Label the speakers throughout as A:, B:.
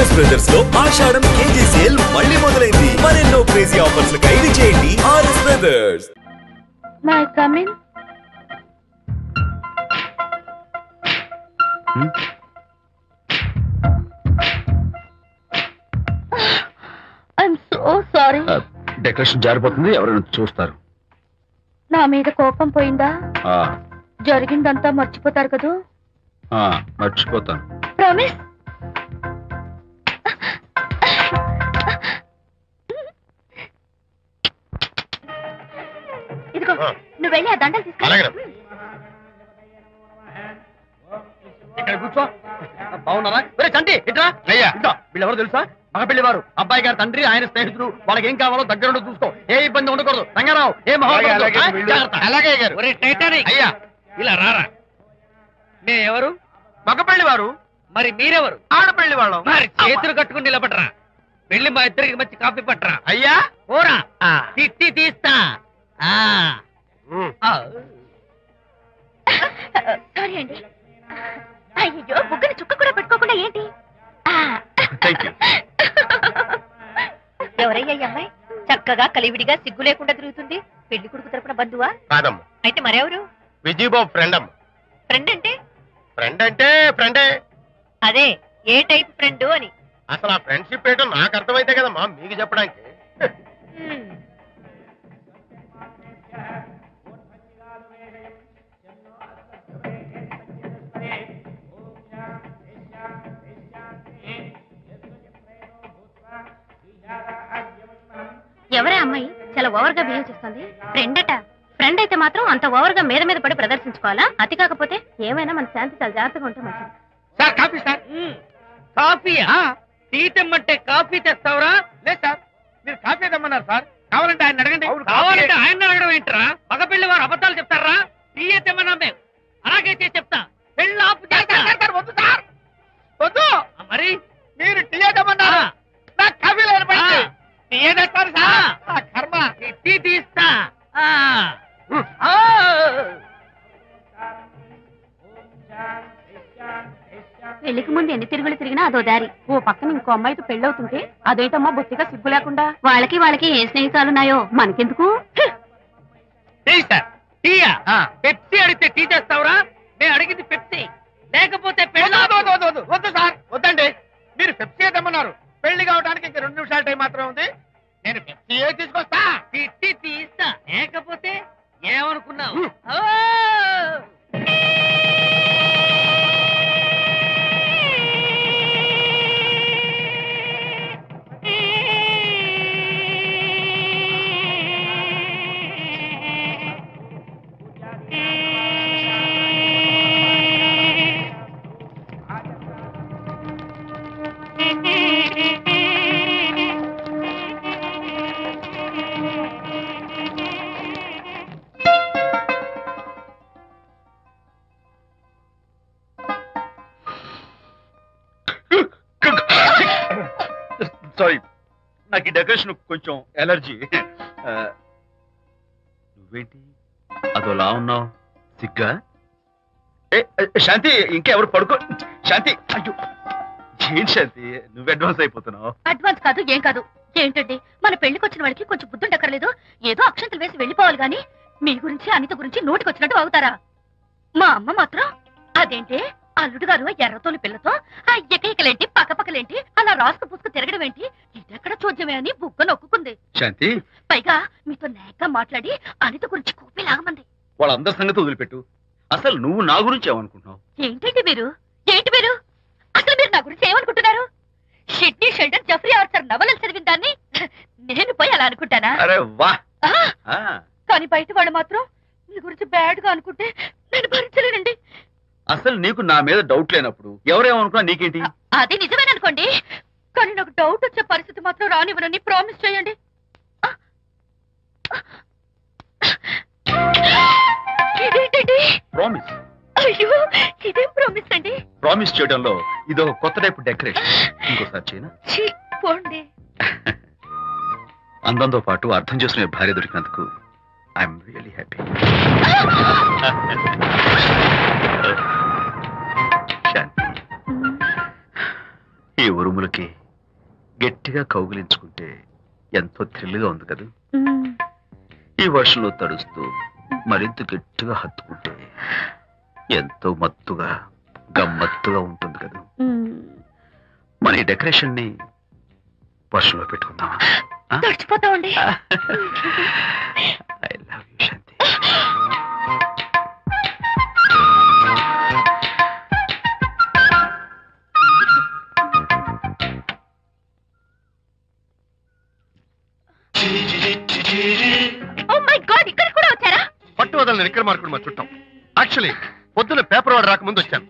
A: RS brothers లో ఆషాఢం KG sale మళ్ళీ మొదలైంది. మరెన్నో క్రేజీ ఆఫర్స్ ఖైదు చేయండి RS brothers.
B: May come in. I'm so sorry.
C: Decoration జారిపోతుంది, ఎవరైనా చూస్తారు.
B: నా మీద కోపం పోయిందా? జరిగిందంతా మర్చిపోతారు కదూ?
C: మర్చిపోతాను.
B: ప్రామిస్. ఇదిగో నువ్వు వెళ్ళి ఆ దండలు తీసుకో.
D: ఇక్కడ కూర్చో. బాగున్నారా? చంటి ఇట్రా. వీళ్ళెవరో తెలుసా? మగ పెళ్లి వారు, అబ్బాయి గారి తండ్రి, ఆయన స్నేహితులు. వాళ్ళకి ఏం కావాలో దగ్గర చూసుకో. ఏ ఇబ్బంది ఉండకూడదు. రంగారావు ఏ అలాగే గారు. అయ్యా ఇలా రారా. ఎవరు? మగ పెళ్లి వారు. మరి మీరెవరు? ఆడపెళ్లి వాళ్ళం. మరి చేతులు కట్టుకుని నిలబడరా. వెళ్ళి మా ఇద్దరికి మంచి కాఫీ పట్టరా. అయ్యా ఓరా తిట్టి తీస్తా.
B: సారీ అండి. అయ్యో బుగ్గని చుక్క కూడా పెట్టుకోకుండా ఏంటి? ఎవరయ్యా ఈ అమ్మాయి? చక్కగా కలివిడిగా సిగ్గు లేకుండా తిరుగుతుంది. పెళ్లి కొడుకు తరపున బంధువా?
D: కాదమ్మా.
B: అయితే మరెవరు?
D: విజయబాబు ఫ్రెండ్ అమ్మ.
B: ఫ్రెండ్ అంటే?
D: ఫ్రెండ్ అంటే ఫ్రెండే.
B: అదే ఏ టైప్ ఫ్రెండ్ అని.
D: అసలు ఆ ఫ్రెండ్షిప్ ఏంటో నాకు అర్థమైతే కదమ్మా మీకు చెప్పడానికి.
B: ఎవరే అమ్మాయి చాలా ఓవర్ గా బిహేవ్ చేస్తుంది? ఫ్రెండ్ అట. ఫ్రెండ్ అయితే మాత్రం అంత ఓవర్ గా మీద మీద పడి ప్రదర్శించుకోవాలా? అతి కాకపోతే ఏమైనా మన శాంతి చాలా జాగ్రత్తగా ఉంటే మంచిది.
D: Sir coffee sir. Coffee tea తెమ్మంటే కాఫీ తెస్తావురా? లేదు సార్, మీరు కాఫీ తెమ్మన్నారు సార్. కావాలంటే ఆయన అడగండి. కావాలంటే ఆయన అడగడం ఏంటరా? మగ పెళ్లి వారు అబద్ధాలు చెప్తారా? టీ తెమ్మన్నా మేము అలాగైతే చెప్తా. పెళ్ళి ఆపు చేస్తారు. వద్దు సార్ వద్దు. మరి మీరు టీ తెమ్మన్నారు, నాకు కాఫీ లేదు. టీ తెస్తారు సార్. కర్మ టీ తీస్తా.
B: పెళ్లికి ముందు ఎన్ని తిరుగులు తిరిగినా అదో దారి. ఓ పక్కన ఇంకో అమ్మాయితో పెళ్ళవుతుంటే అదేటమ్మా బొత్తిగా సిగ్గు లేకుండా. వాళ్ళకి ఏ స్నేహితాలున్నాయో మనకెందుకు?
D: పెప్సీ అడిగితే టీ తెస్తావురా? నేను అడిగింది పెప్సీ, లేకపోతే వద్దు సార్. వద్దండి, మీరు పెప్సీ తెమ్మన్నారు. పెళ్లి కావడానికి ఇంక 2 నిమిషాల టైం మాత్రం ఉంది. నేను పెప్సీ తీసుకొస్తా. తిట్టి తీస్తా, లేకపోతే ఏమనుకున్నావు?
C: సారీ, నాకు ఈ డెకరేషన్ కొంచెం ఎలర్జీ. నువ్వేంటి అదోలా ఉన్నావు? సిగ్గా? శాంతి, ఇంకెవరు పడుకో. శాంతి, అయ్యో ఏంటి శాంతి, నువ్వు అడ్వాన్స్ అయిపోతున్నావు.
B: అడ్వాన్స్ కాదు ఏం కాదు. ఏంటండి మన పెళ్లికి వచ్చిన వాళ్ళకి కొంచెం బుద్ధుండక్కర్లేదు? ఏదో అక్షంతలు వేసి వెళ్ళిపోవాలి గాని మీ గురించి అనిత గురించి నోటికొచ్చినట్టు అవుతారా? మా అమ్మ మాత్రం అదేంటి అల్లుడు గారు ఎర్రతోని పిల్లతో ఆ ఎకలేంటి పక్కపక్కలేంటి అలా రాసుకు పుసుకు తిరగడం ఏంటి? ఇదెక్కడ చూద్యమే అని బుగ్గ నొక్కుంది
C: శాంతి.
B: పైగా మీతో నేగ్గా మాట్లాడి అనిత గురించి కూపి లాగమంది.
C: వాళ్ళందరి సంగతి వదిలిపెట్టు. అసలు నువ్వు నా గురించి ఏమనుకుంటున్నావు?
B: ఏంటి మీరు అసలు మీరు నా గురించి ఏమనుకుంటున్నారు? షిడ్నీ షెల్డన్ జెఫ్రీ ఆర్థర్ నవలలు చదివిన దాన్ని నేను పోయి అలా అనుకుంటానా?
C: అరే వా.
B: కానీ బయట వాళ్ళు మాత్రం మీ గురించి బ్యాడ్ గా అనుకుంటే నేను భరించలేనండి.
C: అసలు నీకు నా మీద డౌట్ లేనప్పుడు ఎవరేమనుకున్నా నీకేంటి?
B: అది నిజమేననుకోండి, కానీ నాకు డౌట్ వచ్చే పరిస్థితి మాత్రం రానివ్వనని ప్రామిస్ చేయండి. ఇదేంటండి?
C: ప్రామిస్.
B: అయ్యో ఇదేం ప్రామిస్ అండి?
C: ప్రామిస్ చేయడంలో ఇదో కొత్త టైపు డెకరేషన్. ఇంకోసారి చేయనా?
B: పోండి.
C: అందంతో పాటు అర్థం చేసుకునే భార్య దొరికినందుకు ఐఎమ్ రియలీ హ్యాపీ. శాంతి, ఈ ఉరుములకి గట్టిగా కౌగిలించుకుంటే ఎంతో థ్రిల్గా ఉంది కదా. ఈ వర్షంలో తడుస్తూ మరింత గట్టిగా హత్తుకుంటే ఎంతో మత్తుగా గమ్మత్తుగా ఉంటుంది కదా. మన ఈ డెకరేషన్ ని వర్షంలో పెట్టుకుందామా?
B: తడిచిపోతామండి.
C: I love you Shanti.
B: Oh my god, ఇక్కడ కూడా వచ్చారా?
D: పట్టు వదలని నిక్కర మార్కుడు మా చుట్టాం. యాక్చువల్లీ పొద్దున్న పేపర్ వాడు రాకముందు వచ్చాను.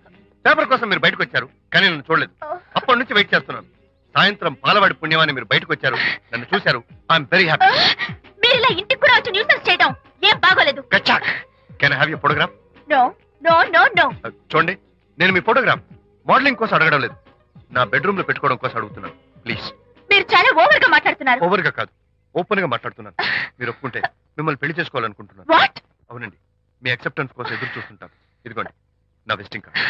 D: పేపర్ కోసం మీరు బయటకు వచ్చారు, కానీ నన్ను చూడలేదు. అప్పటి నుంచి వెయిట్ చేస్తున్నాను. సాయంత్రం పాలవాడి పుణ్యమాన్ని మీరు బయటకు వచ్చారు, నన్ను చూశారు. I'm very happy.
B: మీరు ఇలా ఇంటికి కూడా వచ్చి న్యూసెన్స్ చేయడం ఏం బాగోలేదు.
D: గచ్చాక్. Can I have your photograph?
B: No no no no.
D: చూడండి, నేను మీ ఫోటోగ్రాఫ్ మోడలింగ్ కోసం అడగడం లేదు, నా బెడ్రూమ్ లో పెట్టుకోవడం కోసం అడుగుతున్నాను. ప్లీజ్.
B: మీరు చాలా ఓవర్ గా మాట్లాడుతున్నారు.
D: ఓవర్ గా కాదు, ఓపెన్ గా మాట్లాడుతున్నాను. మీరు ఒప్పుకుంటే మిమ్మల్ని పెళ్లి చేసుకోవాలనుకుంటున్నాను.
B: వాట్?
D: అవునండి, మీ అక్సెప్టెన్స్ కోసం ఎదురు చూస్తుంటాను. ఇదిగోండి నా విజిటింగ్ కార్డ్.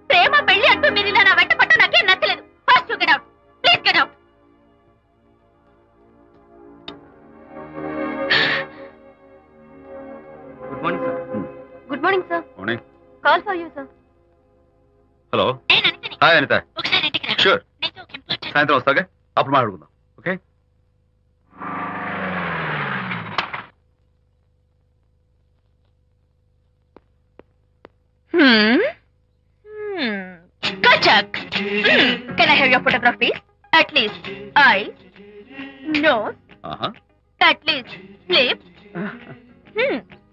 B: ప్రేమ పెళ్లి అంటూ మీరు ఇలా నా వెంట పట్ట నాకేం నచ్చలేదు. First you get out, please get out.
C: Good morning sir.
B: Good morning sir.
C: Morning.
B: Call for you sir.
C: Hello.
B: నేను అనితని.
C: హాయ్ అనిత.
B: ఒకసారి ఇంటికి రా.
C: షూర్.
B: నీతో ఒక ఇంపార్టెంట్.
C: సాయంత్రం వస్తాగా, అప్పుడు మాట్లాడుకుందాం. Okay.
B: Kachak. Can I have your photograph, please? At least eyes, nose, at least lips.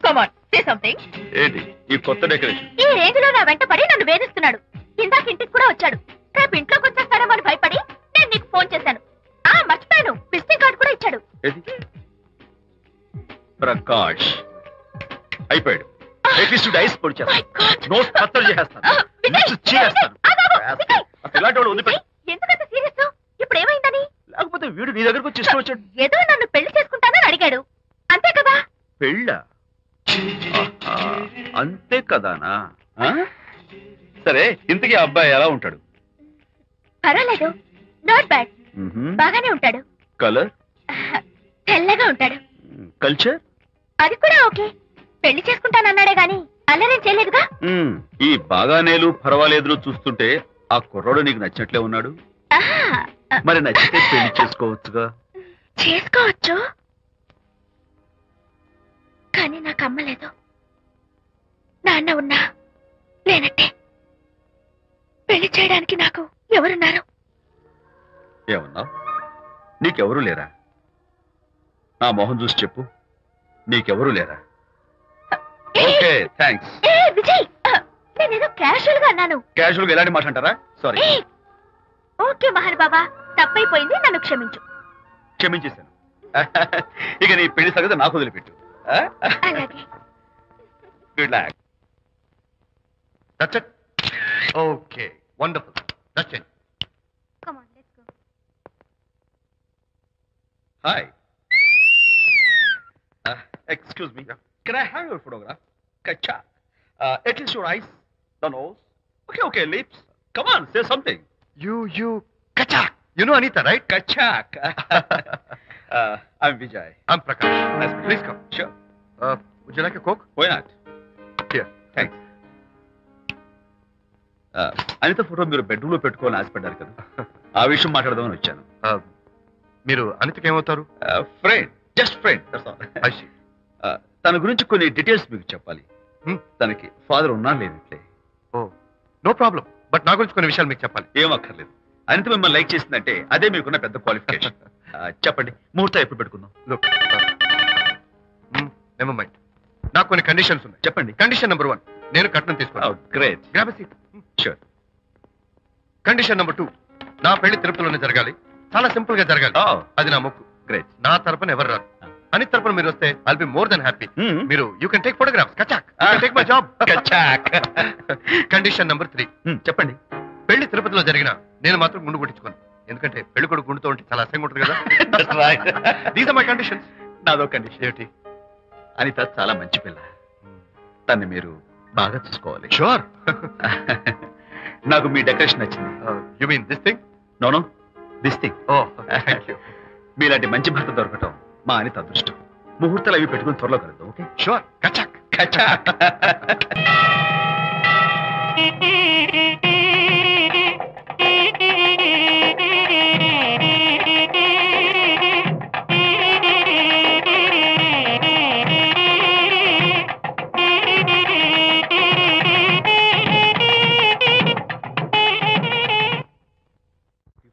B: Come on, say something.
C: ఏంటి ఈ కొత్త డెకరేషన్?
B: ఈ రేంజ్ లో నా వెంట పడి నన్ను వేధిస్తున్నాడు. ఇందాక ఇంటికి కూడా వచ్చాడు. రేపు ఇంట్లోకి వచ్చేస్తాడేమో అని భయపడి నేను నీకు ఫోన్ చేశాను. మర్చిపోయాను, విజిటింగ్ కార్డు కూడా ఇచ్చాడు.
C: ఏది? ప్రకాష్ అయిపోయాడు. ఐస్ పొడి
B: My God.
C: నోట్ కత్తలు చేసేస్తాను.
B: విజయ్,
C: నోట్స్ చీరేస్తాను.
B: విజయ్,
C: అసలు ఇలాంటి వాడు వదిలిపెట్టు.
B: ఎందుకంత సీరియస్? ఇప్పుడు ఏమైందని?
C: లేకపోతే వీడు నీ దగ్గరకు వచ్చి ఇష్టం వచ్చాడు.
B: ఏదో నన్ను పెళ్లి చేసుకుంటానని అడిగాడు, అంతే కదా?
C: పెళ్ళ అంతే కదానా? సరే, ఇంతకీ ఆ అబ్బాయి ఎలా ఉంటాడు?
B: పర్వాలేదు, నాట్ బ్యాడ్. బాగానే ఉంటాడు.
C: కలర్?
B: తెల్లగా ఉంటాడు.
C: కల్చర్?
B: అది కూడా ఓకే. పెళ్లి చేసుకుంటానన్నాడే గాని అల్లరేం చేయలేదుగా.
C: ఈ బాగానేలు పర్వాలేదు చూస్తుంటే ఆ కుర్రాడు నీకు నచ్చినట్లే ఉన్నాడు. మరి నచ్చితే పెళ్లి చేసుకోవచ్చుగా.
B: చేసుకోవచ్చు, కానీ నాకు అమ్మ లేదు, నాన్న ఉన్నా లేనట్టే. పెళ్లి చేయడానికి నాకు ఎవరున్నారు?
C: ఏమన్నా? నీకెవరూ లేరా? నా మొహం చూసి చెప్పు, నీకెవరూ లేరా? Okay, thanks.
B: విజయ్, నేనేదో క్యాషువల్ గా అన్నాను.
C: క్యాజువల్ గా ఎలాంటి మాట అంటారా? సారీ.
B: ఓకే మహర్ బాబా, తప్పైపోయింది, నన్ను క్షమించు.
C: క్షమించేశాను. ఇక నీ పెళ్లి సంగతి నాకు వదిలిపెట్టు.
B: అలాగే.
C: Good luck.
D: That's it. Okay, wonderful. That's it.
B: Come on, let's go.
C: Hi. Excuse me. Can I have your photograph? Kacha. At least your eyes, the nose. Okay, lips. Come on, say something.
D: You, Kachak. You know Anita, right?
C: Kachak. I'm Vijay.
D: I'm Prakash.
C: Nice to meet you.
D: Please come.
C: Sure.
D: Would you like a Coke?
C: Why not?
D: Here.
C: Thanks. Anitha photo మీరు bedroom లో పెట్టుకోవాలని ఆశపడ్డారు కదా, ఆ విషయం మాట్లాడదామని వచ్చాను.
D: మీరు అనితకి ఏమవుతారు?
C: Friend, just friend. తన గురించి కొన్ని డీటెయిల్స్ మీకు చెప్పాలి. తనకి ఫాదర్ ఉన్నా లేనట్లే.
D: ఓ, నో ప్రాబ్లం. బట్ నా గురించి కొన్ని విషయాలు మీకు చెప్పాలి.
C: ఏం అక్కర్లేదు. అనిత మిమ్మల్ని లైక్ చేసిందంటే అదే మీకున్న పెద్ద క్వాలిఫికేషన్. చెప్పండి, ముహూర్తం ఎప్పుడు పెట్టుకుందాం?
D: నెవర్ మైండ్, నాకు కొన్ని కండిషన్స్ ఉన్నాయి.
C: చెప్పండి.
D: కండిషన్ నెంబర్ 1, నేను కట్నం తీసుకోవాలి.
C: Great.
D: Grab a seat.
C: Sure.
D: Condition number 2, నా పెళ్లి తిరుపతిలోనే జరగాలి. చాలా సింపుల్ గా జరగాలి. అది నా మొక్కు.
C: గ్రేట్.
D: నా తరపున ఎవరు రాదు. అనిత తరపున మీరు వస్తే I'll be more than happy. మీరు యూ కెన్ టేక్ ఫోటోగ్రాఫ్స్. కచాక్. Take my job. కచాక్. కండిషన్ నెంబర్ 3,
C: చెప్పండి.
D: పెళ్లి తిరుపతిలో జరిగిన నేను మాత్రం గుండు కొట్టించుకోను. ఎందుకంటే పెళ్లి కొడుకు గుండుతో ఉంటే చాలా అసహ్యంగా ఉంటుంది కదా. These are my conditions.
C: నాదో కండిషన్.
D: ఏమిటి?
C: అనిత చాలా మంచి పిల్ల, తన్ని మీరు బాగా చూసుకోవాలి.
D: షూర్.
C: నాకు మీ డెకరేషన్ నచ్చింది.
D: You mean this thing?
C: No no this thing. Oh thank you. మీలాంటి మంచి భర్త దొరకటం మా అనిత అదృష్టం. ముహూర్తాలు అవి పెట్టుకుని త్వరలో కలుద్దాం. Okay sure. కచాక్ కచాక్.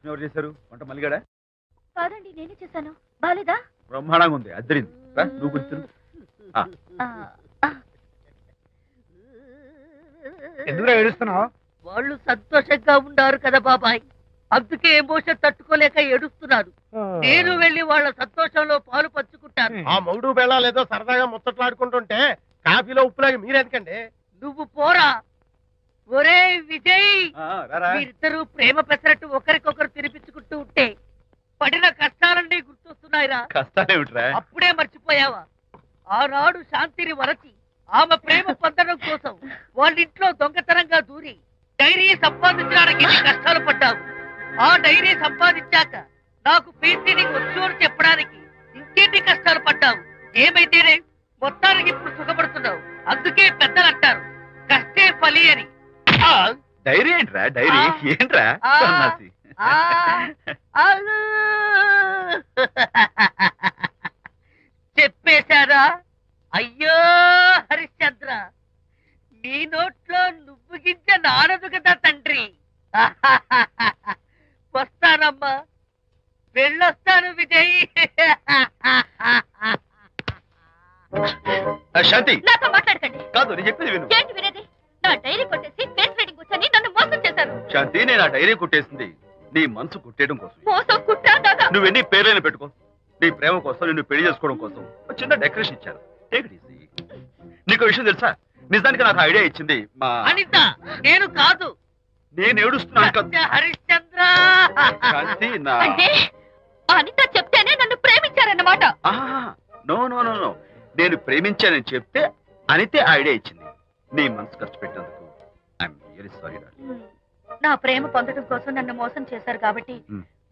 C: ఎవరు చేశారు వంట? మల్లిగాడా?
B: కాదండి, నేనే చేశాను. బాలేదా?
C: బ్రహ్మాండంగా ఉంది. అద్దరింది. నువ్వు గుర్తు.
D: ఎందుకు ఏడుస్తున్నావు?
E: వాళ్ళు సంతోషంగా ఉన్నారు కదా బాబాయ్, అందుకే ఎమోషన్ తట్టుకోలేక ఏడుస్తున్నారు. నేను వెళ్ళి వాళ్ళ సంతోషంలో పాలు పంచుకుంటాను.
D: ఆ మౌడు బెళ్ళాలేదో సరదాగా ముచ్చట్లాడుకుంటుంటే కాఫీలో ఉప్పులాగి మీరెందుకండి?
E: నువ్వు పోరా. ఒరే విజయ్, మీరిద్దరూ ప్రేమ పెసరట్టు ఒకరికొకరు తినిపించుకుంటూ ఉంటే పడిన కష్టాలన్నీ గుర్తొస్తున్నాయిరా.
C: కష్టాలేమిట్రా?
E: అప్పుడే మర్చిపోయావా? ఆనాడు శాంతిని వరచి ఆమె ప్రేమ పొందడం కోసం వాళ్ళింట్లో దొంగతనంగా దూరి డైరీ సంపాదించడానికి ఎన్ని కష్టాలు పడ్డావు. ఆ డైరీ సంపాదించాక నాకు పేసీనికి వచ్చు అని చెప్పడానికి ఇంకెన్ని కష్టాలు పడ్డావు. ఏమైతేనే మొత్తానికి ఇప్పుడు సుఖపడుతున్నావు. అందుకే పెద్దలు అంటారు కష్టే ఫలి అని.
C: డైరీ ఏంట్రా? డైరీ ఏంట్రా? సన్నాసి.
E: చెప్పేశారా? అయ్యో హరిశ్చంద్ర, నీ నోట్లో నువ్వు గింజ నానదు కదా తండ్రి. వస్తానమ్మా, వెళ్ళొస్తాను విజయ్.
C: శాంతి
B: నాతో మాట్లాడకండి.
C: కాదు, నేను చెప్పేది విను.
B: ఏంటి వినేది? నా డైరీ కొట్టేసి ఫేస్ రీడింగ్ కూర్చొని నన్ను మోసం చేశారు.
C: శాంతి, నేను ఆ డైరీ కుట్టేసింది నీ మనసు కుట్టేయడం కోసం.
B: మోసం కుట్టా దాదా?
C: నువ్వెన్ని పేర్లైనా పెట్టుకో, నీ ప్రేమ కోసం, నిన్ను పెళ్లి చేసుకోవడం కోసం ఒక చిన్న డెకరేషన్ ఇచ్చాను. Take it easy. నీకు విషయం తెలుసా? నిజానికి నాకు ఐడియా ఇచ్చింది మా
E: అనిత. నేను కాదు.
C: నేను ఏడుస్తున్నాను కదా
E: హరిశ్చంద్ర.
C: శాంతి. నా
B: అంటే అనిత చెప్తేనే నన్ను ప్రేమించారన్నమాట.
C: నో నో నో నో, నేను ప్రేమించానని చెప్తే అనితే ఐడియా ఇచ్చింది. నీ మనసు ఖర్చు పెట్టినందుకు ఐఎమ్ రియల్లీ సారీ డార్లింగ్.
B: నా ప్రేమ పొందడం కోసం నన్ను మోసం చేశారు కాబట్టి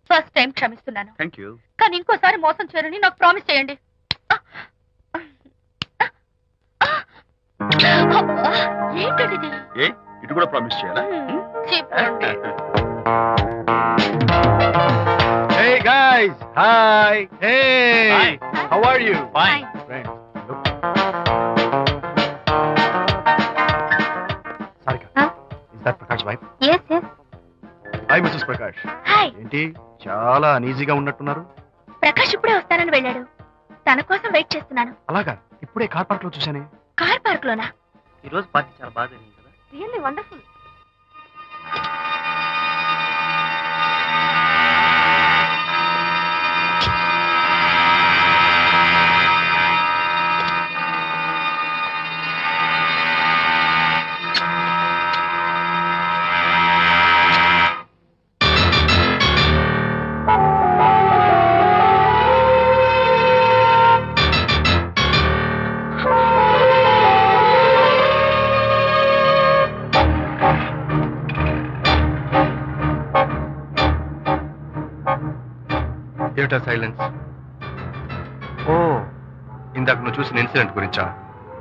B: ఫస్ట్ టైం క్షమిస్తున్నాను.
C: Thank you.
B: కానీ ఇంకోసారి మోసం చేయరని నాకు ప్రామిస్ చేయండి. ఏంటది?
C: ఏ ఇటు కూడా ప్రామిస్ చేయాలా?
B: చెప్పండి.
D: Hey guys, hi. Hey.
C: Hi.
D: How are you?
B: Fine.
D: Friends, look. Sarika.
B: Huh?
D: Is that Prakash's wife?
B: Yes, yes.
D: Hi, Mrs. Prakash.
B: Hi.
D: ఏంటి చాలా అనీజీగా ఉన్నట్టున్నారు?
B: ప్రకాష్ ఇప్పుడే వస్తానని వెళ్ళాడు. తన కోసం వెయిట్ చేస్తున్నాను.
D: అలాగా? ఇప్పుడే కార్ పార్క్ లో చూసానే.
B: కార్ పార్క్ లోనా?
E: ఈ రోజు పార్టీ చాలా బాగా జరిగింది కదా.
B: Really wonderful.
F: ఏమిటా సైలెన్స్? ఓ, ఇందాక నువ్వు చూసిన ఇన్సిడెంట్ గురించా?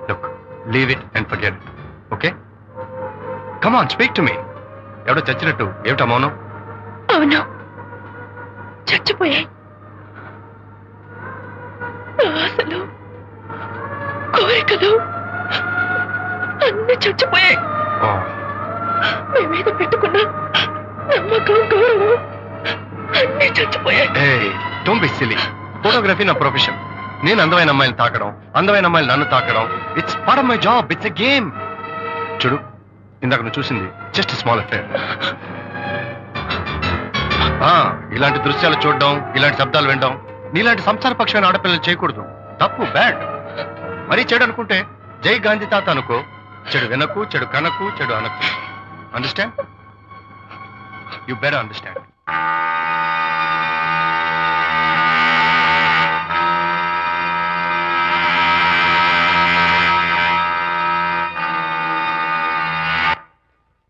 F: Look, leave it and forget it. Okay, come on, speak to me. ఎవడో చచ్చినట్టు ఏమిటా మౌనం?
B: అవును, చచ్చిపోయాయి. ఆశలు, కోరికలు అన్ని చచ్చిపోయాయి.
F: ఓ,
B: మీ మీద పెట్టుకున్న నమ్మకం, గౌరవం అన్ని చచ్చిపోయాయి.
F: ఏయ్, డోంట్ బి సిల్లీ. ఫోటోగ్రఫీ నా ప్రొఫెషన్. నేను అందమైన అమ్మాయిలు తాకడం, అందమైన అమ్మాయిలు నన్ను తాకడం, it's part of my job. It's a game. చూడు, ఇందాక నువ్వు చూసింది జస్ట్ స్మాల్ అఫేర్. ఇలాంటి దృశ్యాలు చూడడం, ఇలాంటి శబ్దాలు వినడం నీలాంటి సంసారపక్షమైన ఆడపిల్లలు చేయకూడదు. తప్పు, బ్యాడ్. మరీ చెడు అనుకుంటే జై గాంధీ తాత అనుకో. చెడు వినకు, చెడు కనకు, చెడు అనకు. Understand? You better understand.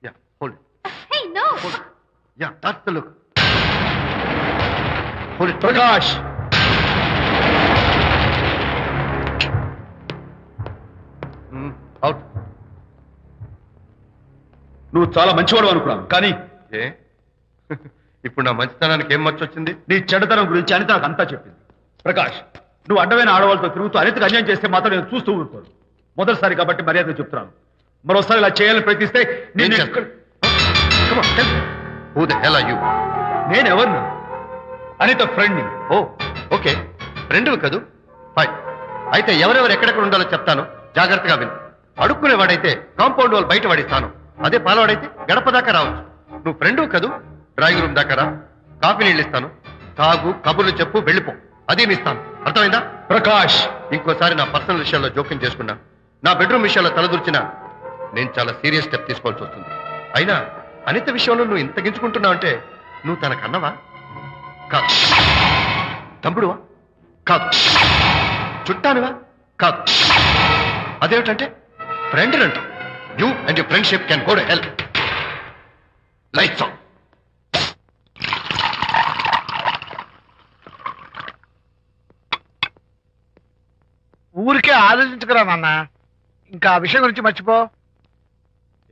F: Yeah, hold it.
B: Hey, no.
F: Hold it. Yeah, that's the look.
C: Prakash
F: out.
C: నువ్వు చాలా మంచివాడు అనుకున్నాను, కానీ
F: ఏ ఇప్పుడు నా మంచితనానికి ఏం మర్చొచ్చింది?
C: నీ చెడ్డతనం గురించి అనిత నాకు అంతా చెప్పింది. ప్రకాష్, నువ్వు అడ్డమైన ఆడవాళ్ళతో తిరుగుతూ అనితకు అన్యాయం చేస్తే మాత్రం నేను చూస్తూ ఉంటాను. మొదటిసారి కాబట్టి మర్యాద చెప్తున్నాను. మరోసారి ఇలా చేయాలని ప్రయత్నిస్తే నేను
F: Who the hell are you?
C: నేనెవరు? అనిత ఫ్రెండ్ని.
F: ఓ ఓకే, ఫ్రెండ్వి కదూ. ఫైన్. అయితే ఎవరెవరు ఎక్కడెక్కడ ఉండాలో చెప్తాను, జాగ్రత్తగా విను. అడుక్కునేవాడైతే కాంపౌండ్ వాళ్ళు బయట పడిస్తాను. అదే పాలవాడైతే గడప దాకా రావచ్చు. నువ్వు ఫ్రెండ్వి కదూ, డ్రాయింగ్ రూమ్ దాకా రా. కాఫీ నీళ్ళు ఇస్తాను, తాగు, కబుర్లు చెప్పు, వెళ్ళిపో. అదేమి ఇస్తాను, అర్థమైందా?
C: ప్రకాష్,
F: ఇంకోసారి నా పర్సనల్ విషయాల్లో జోక్యం చేసుకున్నా, నా బెడ్రూమ్ విషయాల్లో తలదూర్చినా నేను చాలా సీరియస్ స్టెప్ తీసుకోవాల్సి వస్తుంది. అయినా అనిత విషయంలో నువ్వు ఇంత గించుకుంటున్నావు అంటే నువ్వు తనకన్నవా? కాదు. తమ్ముడువా? కాదు. చుట్టానువా? కాదు. అదేమిటంటే ఫ్రెండ్ అంట. You and your friendship can go to hell. Lights on.
D: ఊరికే ఆలోచించుకురా నాన్న, ఇంకా ఆ విషయం గురించి మర్చిపో.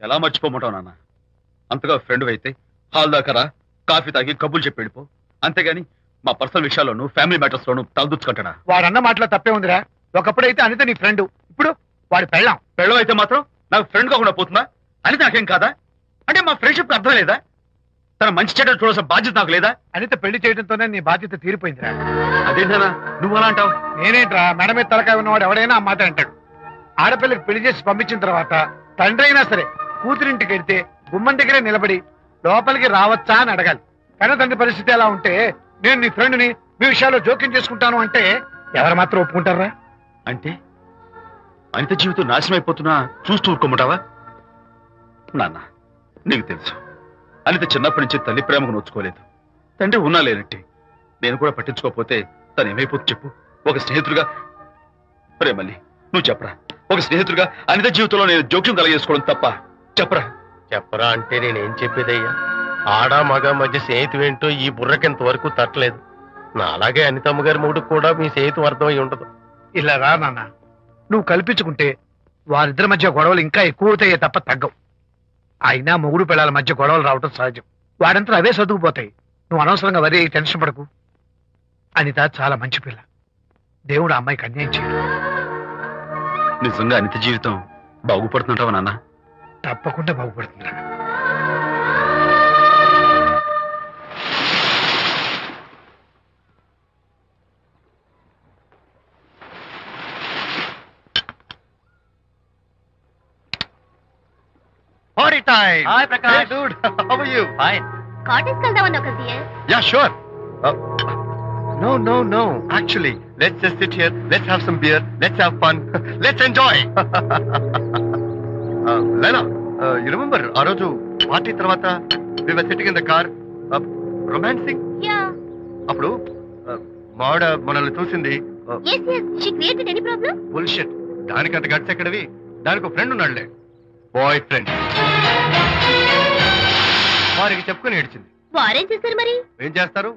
C: ఎలా మర్చిపోమంటావు నాన్న? అంతగా ఫ్రెండ్ అయితే హాల్ దాకా రా, కాఫీ తాగి కబుర్లు చెప్పి వెళ్ళిపో. అంతేగాని మా పర్సనల్ విషయాల్లోనూ ఫ్యామిలీ మ్యాటర్స్ లోనూ తలదూర్చుకుంటాడా?
D: వాడన్న మాటలో తప్పే ఉందిరా. ఒకప్పుడైతే అనిత నీ ఫ్రెండ్, ఇప్పుడు వాడి పెళ్ళాం.
C: పెళ్ళం అయితే మాత్రం నాకు ఫ్రెండ్ కాకుండా పోతుందా? అనిత నాకేం కాదా? అంటే మా ఫ్రెండ్షిప్ అర్థం లేదా? తన మంచి చెడ్డ చూడాల్సిన బాధ్యత నాకు లేదా?
D: అనిత పెళ్లి చేయడంతోనే నీ బాధ్యత తీరిపోయిందిరా.
C: అదేంటనా నువ్వు అలా అంటావు?
D: నేనేంట్రా, మెడ మీద తలకాయ ఉన్నవాడు ఎవడైనా ఆ మాట అంటాడు. ఆడపిల్లకి పెళ్లి చేసి పంపించిన తర్వాత తండ్రి అయినా సరే కూతురింటికి వెళ్తే గుమ్మం దగ్గరే నిలబడి లోపలికి రావచ్చా అని అడగాలి. కానీ తండ్రి పరిస్థితి ఎలా ఉంటే నేను నీ ఫ్రెండ్ని మీ విషయాల్లో జోక్యం చేసుకుంటాను అంటే ఎవరు మాత్రం ఒప్పుకుంటారా?
C: అంటే అనిత జీవితం నాశనం అయిపోతున్నా చూస్తూ ఊరుకోమంటావా? నాన్న, నీకు తెలుసు అనిత చిన్నప్పటి నుంచి తల్లి ప్రేమకు నోచుకోలేదు. తండ్రి ఉన్నా లేనట్టే. నేను కూడా పట్టించుకోకపోతే తను ఏమైపోతుంది చెప్పు? ఒక స్నేహితుడిగా ప్రేమల్ని నువ్వు చెప్పరా? ఒక స్నేహితుడిగా అనిత జీవితంలో నేను జోక్యం కలగజేసుకోవడం తప్ప? చెప్పరా?
F: చెప్పరా అంటే నేనేం చెప్పేదయ్యా? ఆడా మగ మధ్య స్నేహితు ఏంటో ఈ బుర్రకింత వరకు తట్టలేదు. నా అలాగే అనితమ్మ గారి మూడు కూడా మీ స్నేహితు అర్థమై ఉండదు.
D: ఇలా రా నాన్న, నువ్వు కల్పించుకుంటే వారిద్దరి మధ్య గొడవలు ఇంకా ఎక్కువ అవుతాయే తప్ప తగ్గవు. అయినా మొగుడు పిల్లల మధ్య గొడవలు రావటం సహజం. వాడంతా అవే సర్దుకుపోతాయి. నువ్వు అనవసరంగా వరి టెన్షన్ పడకు. అనిత చాలా మంచి పిల్ల. దేవుడు అమ్మాయికి అన్యాయం చేయడు.
C: నిజంగా అనిత జీవితం బాగుపడుతుంటావా నాన్న?
D: తప్పకుండా బాగుపడుతుందా.
F: Party time!
E: Hi, Prakash.
F: Hey, dude. How are you?
E: Fine.
B: Cottage వెళ్దామన్నా ఒక సియర్.
F: Yeah, sure. No. Actually, let's just sit here. Let's have some beer. Let's have fun. Let's enjoy. Leila, you remember ఆ రోజు party తర్వాత we were sitting in the car, romancing?
B: Yeah.
F: అప్పుడు మావిడ మనల్ని చూసింది.
B: yes she created any problem?
F: Bullshit. దానికి అంత guts ఎక్కడవి? దానికి ఒక ఫ్రెండ్ ఉన్నాడులే, బాయ్ ఫ్రెండ్. వారికి చెప్పుకొని ఏడ్చింది.
B: వారేం చేశారు మరి?
F: ఏం చేస్తారు,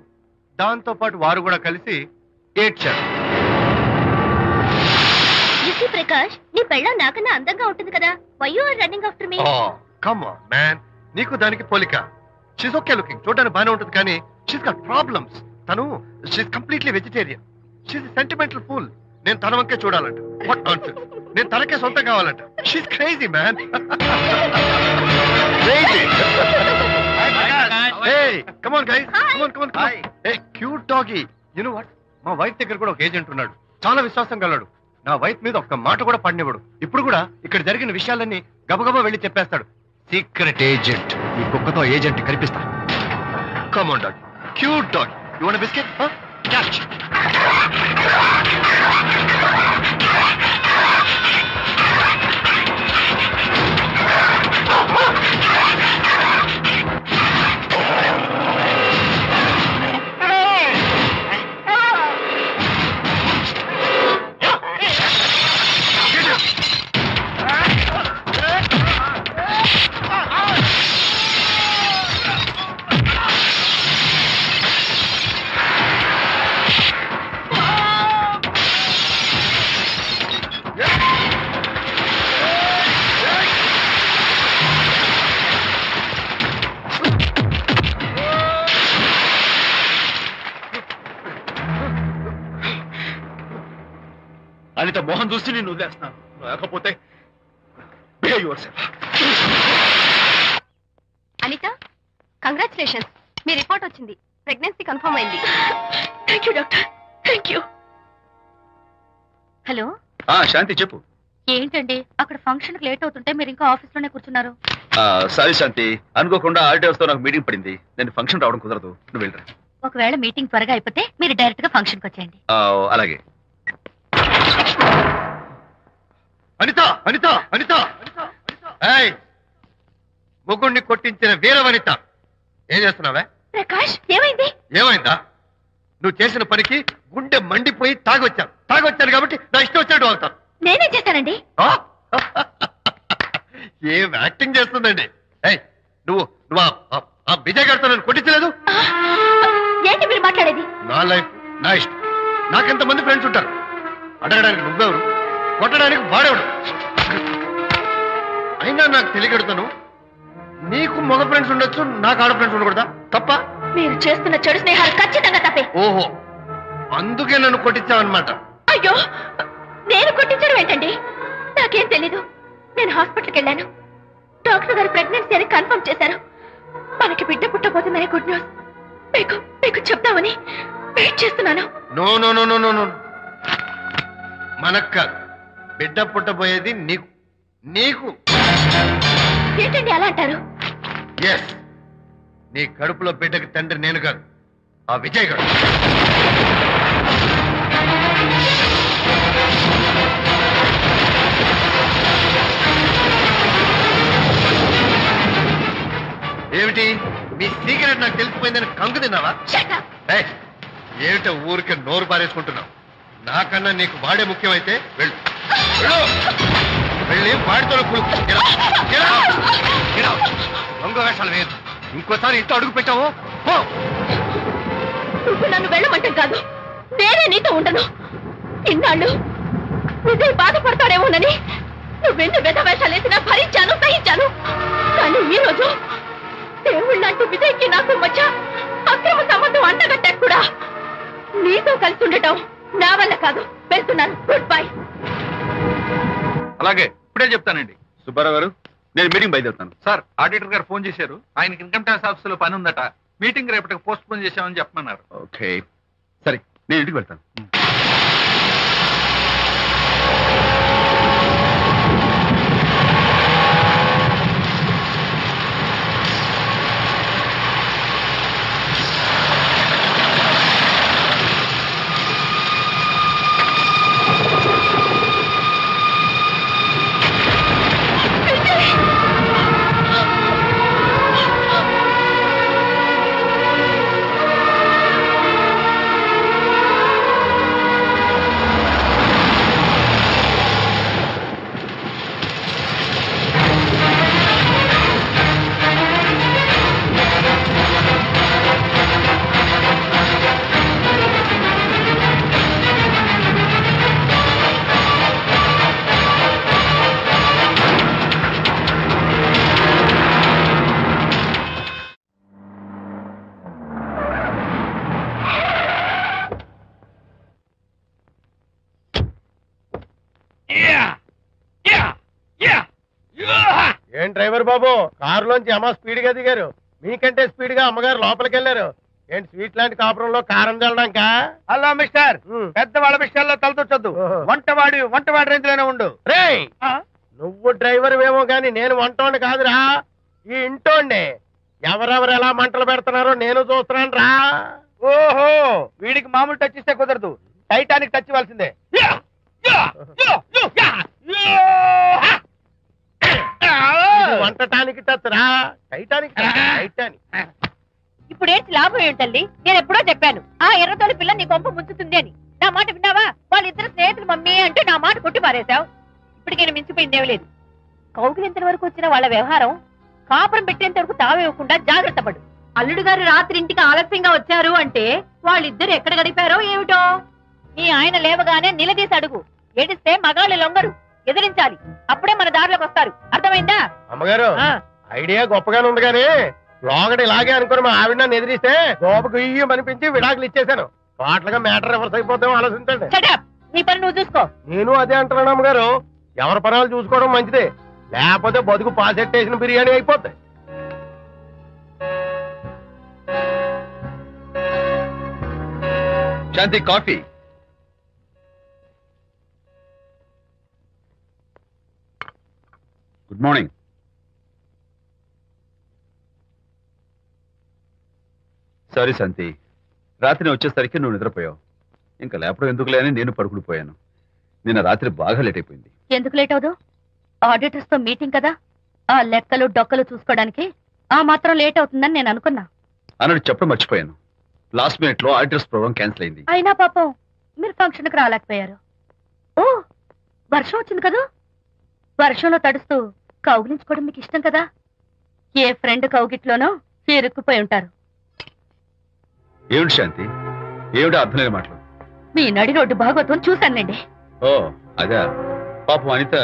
F: దాంతో పాటు వారు కూడా కలిసి ఏడ్చారు.
B: యూసీ ప్రకాష్, నీ పెళ్ళాం నాకన్నా అందంగా ఉంటుంది కదా. Why you are running after me?
F: Come on man, నీకు దానికి పోలిక. షీస్ ఓకే లుకింగ్, చూడడానికి బాగానే ఉంటుంది, కానీ షీస్ గాట్ ప్రాబ్లమ్స్. తను she's completely vegetarian. She's sentimental pool. నేను తన వంకే చూడాలంట. What nonsense. నేను తనకే సొంతం కావాలంట. She's crazy man. Crazy. Hey, come on guys. Come on. Hey, cute doggy. You know what? మా వైఫ్ దగ్గర కూడా ఒక ఏజెంట్ ఉన్నాడు. చాలా విశ్వాసం గలడు. నా వైఫ్ మీద ఒక్క మాట కూడా పడినవాడు. ఇప్పుడు కూడా ఇక్కడ జరిగిన విషయాలన్నీ గబగబా వెళ్ళి చెప్పేస్తాడు. Secret agent. ఈ కుక్కతో ఏజెంట్ కనిపిస్తా. Come on dog. Cute dog. You want a biscuit? Huh? Catch.
C: Anitha Mohan చూసి నేను వదిలేస్తున్నాను, లేకపోతే behave yourself.
B: అనిత, కంగ్రాచులేషన్స్, మీ రిపోర్ట్ వచ్చింది. ప్రెగ్నెన్సీ కన్ఫర్మ్ అయింది. Thank you doctor, thank you. Hello,
C: Shanti చెప్పు.
B: ఏంటండి అక్కడ ఫంక్షన్ లేట్ అవుతుంటే మీరు ఇంకా ఆఫీస్ లోనే కూర్చున్నారు?
C: సారీ శాంతి, అనుకోకుండా ఆర్డర్స్ తో నాకు మీటింగ్ పడింది. నేను ఫంక్షన్ రావడం కుదరదు, నువ్వు వెళ్ళరా.
B: ఒకవేళ మీటింగ్ త్వరగా అయిపోతే మీరు డైరెక్ట్ గా ఫంక్షన్ కి వచ్చేయండి.
C: అలాగే.
F: అనిత అనిత అనిత, ముగ్గుడిని కొట్టించిన వీర వనిత, ఏం చేస్తున్నావే?
B: ప్రకాష్, ఏమైంది?
F: ఏమైందా? నువ్వు చేసిన పనికి గుండె మండిపోయి తాగొచ్చాను కాబట్టి నా ఇష్టం వచ్చినట్టు అవుతాను.
B: నేనేం చేశానండి?
F: ఏం యాక్టింగ్ చేస్తుందండి. నువ్వు నువ్వు ఆ విజయ్ గారితో నన్ను కొట్టించలేదు.
B: ఏంటి మీరు మాట్లాడేది?
F: నా లైఫ్ నా ఇష్టం. నాకెంతమంది ఫ్రెండ్స్ ఉంటారు. అడగడానికి నువ్వెవరు, కొట్టడానికి వాడేవాడు. అయినా నాకు తెలియగడుతాను, నీకు మగ ఫ్రెండ్స్ ఉండొచ్చు, నాకు ఆడ ఫ్రెండ్స్ ఉండకూడదా? తప్ప?
B: మీరు చేస్తున్న చెడు స్నేహాలు ఖచ్చితంగా తప్పే.
F: ఓహో, అందుకే నన్ను కొట్టించావన్నమాట.
B: అయ్యో, నేను కొట్టించడం ఏంటండి? నాకేం తెలీదు. నేను హాస్పిటల్కి వెళ్ళాను. డాక్టర్ గారు ప్రెగ్నెన్సీ అని కన్ఫర్మ్ చేశారు. మనకి బిడ్డ పుట్టబోతుందనే గుడ్ న్యూస్ మీకు చెప్తామని వెయిట్ చేస్తున్నాను.
F: No no no no no no, మనకు కాదు, బిడ్డ పుట్టబోయేది నీకు. నీకు
B: ఏంటండి అలా అంటారు?
F: ఎస్, నీ కడుపులో బిడ్డకి తండ్రి నేను కాదు, ఆ విజయ్ గారు. ఏమిటి మీ సీక్రెట్ నాకు తెలిసిపోయిందని కంగు తిన్నావా? ఏమిటో ఊరికే నోరు పారేసుకుంటున్నావు? నాకన్నా నీకు వాడే ముఖ్యమైతే వెళ్ళు, వెళ్ళి వాడితో దొంగ వేషాలు వేయద్దు. ఇంకోసారి ఇంట్లో అడుగు పెట్టావు
B: నువ్వు నన్ను వెళ్ళమంటాం కాదు, నేనే నీతో ఉండను. ఇన్నాళ్ళు విజయ్ బాధపడతాడేమోనని నువ్వెన్ని వేషాలు వేసినా భరించాను, సహించాను. కానీ ఈ రోజు దేవుళ్ళంటూ విజయ్కి నాకు మధ్య అక్రమ సంబంధం అంటగట్టాక కూడా నీతో కలిసి ఉండటం నా వల్ల కాదు. వెళ్తున్నాను, గుడ్ బై.
C: అలాగే, ఇప్పుడే చెప్తానండి. సుబ్బారావు గారు, నేను మీటింగ్ బయలుదేరుతాను.
G: సార్, ఆడిటర్ గారు ఫోన్ చేశారు. ఆయనకి ఇన్కమ్ ట్యాక్స్ ఆఫీస్ లో పని ఉందట. మీటింగ్ రేపటికి పోస్ట్ పోన్ చేశామని చెప్పమన్నారు.
C: ఓకే, సరే, నేను ఇంటికి వెళ్తాను.
F: ఏం డ్రైవర్ బాబు, కారులోంచి అమ్మ స్పీడ్ గా దిగారు. మీకంటే స్పీడ్ గా అమ్మగారు లోపలికి వెళ్ళారు. ఏంటి స్వీట్ లాంటి కాపురంలో కారం చల్లడాక?
D: హలో మిస్టర్, పెద్దవాళ్ళ విషయాల్లో తలదొచ్చొద్దు. వంటవాడి రేంజ్ లోనే ఉండు.
F: రే, నువ్వు డ్రైవర్ ఏమో గాని నేను వంటోండి కాదురా, ఈ ఇంటోండి. ఎవరెవరు ఎలా మంటలు పెడుతున్నారో నేను చూస్తున్నాను రా.
D: ఓహో, వీడికి మామూలు టచ్ ఇస్తే కుదరదు, టైటానిక్ టచ్ ఇవ్వాల్సిందే.
F: వంటటానికి టచ్ రా, టైటానిక్ టైటానిక్.
B: ఇప్పుడేంటి లాభం ఏంటల్లి? నేను ఎప్పుడో చెప్పాను ఆ ఎర్రతోడి పిల్ల నీ గొంప ముంచుతుంది అని. నా మాట విన్నావా? వాళ్ళిద్దరు స్నేహితులు మమ్మీ అంటే నా మాట కొట్టి పారేశావు. ఇప్పటికైనా మించిపోయిందేం లేదు. కౌగిలింత వరకు వచ్చిన వాళ్ళ వ్యవహారం కాపురం పెట్టేంత వరకు తావేవ్వకుండా జాగ్రత్త పడు. అల్లుడు గారు రాత్రి ఇంటికి ఆలస్యంగా వచ్చారు అంటే వాళ్ళిద్దరు ఎక్కడ గడిపారో ఏమిటో. నీ ఆయన లేవగానే నిలదీసి అడుగు. ఏడిస్తే మగాళ్ళు లొంగరు, ఎదిరించాలి. అప్పుడే మన దారిలోకి వస్తారు. అర్థమైందా?
F: అమ్మగారు, ఐడియా గొప్పగానే ఉంది కానీ లోగడ ఇలాగే అనుకుని మా ఆవిడ నన్ను ఎదిరిస్తే గోపకు ఇయ్యం అనిపించి విడాకులు ఇచ్చేశాను. పాటలుగా మ్యాటర్ రివర్స్ అయిపోతాం ఆలోచించండి.
B: నీ పని నువ్వు చూసుకో.
H: నేను అదే అంటున్నాను అమ్మగారు, ఎవరి పనాలు చూసుకోవడం మంచిదే, లేకపోతే బతుకు పాసెట్టేసిన బిర్యానీ అయిపోతాయి.
C: శాంతి కాఫీ. Good morning. సారీ శాంతి, రాత్రి వచ్చేసరికి నువ్వు నిద్రపోయావు. ఇంకా లేపడం ఎందుకులే అని నేను పడుకుడిపోయాను. నిన్న రాత్రి బాగా లేట్ అయిపోయింది.
B: ఎందుకు లేట్ అవదు? ఆడిటర్స్ తో మీటింగ్ కదా, ఆ లెక్కలు డొక్కలు చూసుకోవడానికి ఆ మాత్రం లేట్ అవుతుందని నేను అనుకున్నా.
C: అన్నట్టు చెప్పడం మర్చిపోయాను. లాస్ట్ మినిట్ లో ఆడిటర్స్ ప్రోగ్రామ్ క్యాన్సిల్ అయింది.
B: అయినా పాపం మీరు ఫంక్షన్ కి రాలేకపోయారు. ఓ, వర్షం వచ్చింది కదా, వర్షంలో తడుస్తూ కౌగిలించుకోవడం మీకు ఇష్టం కదా. ఏ ఫ్రెండ్ కౌగిట్లోనో ఇరుక్కుపోయి ఉంటారు.
C: ఏమిటి శాంతి, ఏమిటి అర్థం లేని మాటలు?
B: మీ నడి రోడ్డు భాగవతం చూశానండి.
C: ఓ అదే, పాపం అనిత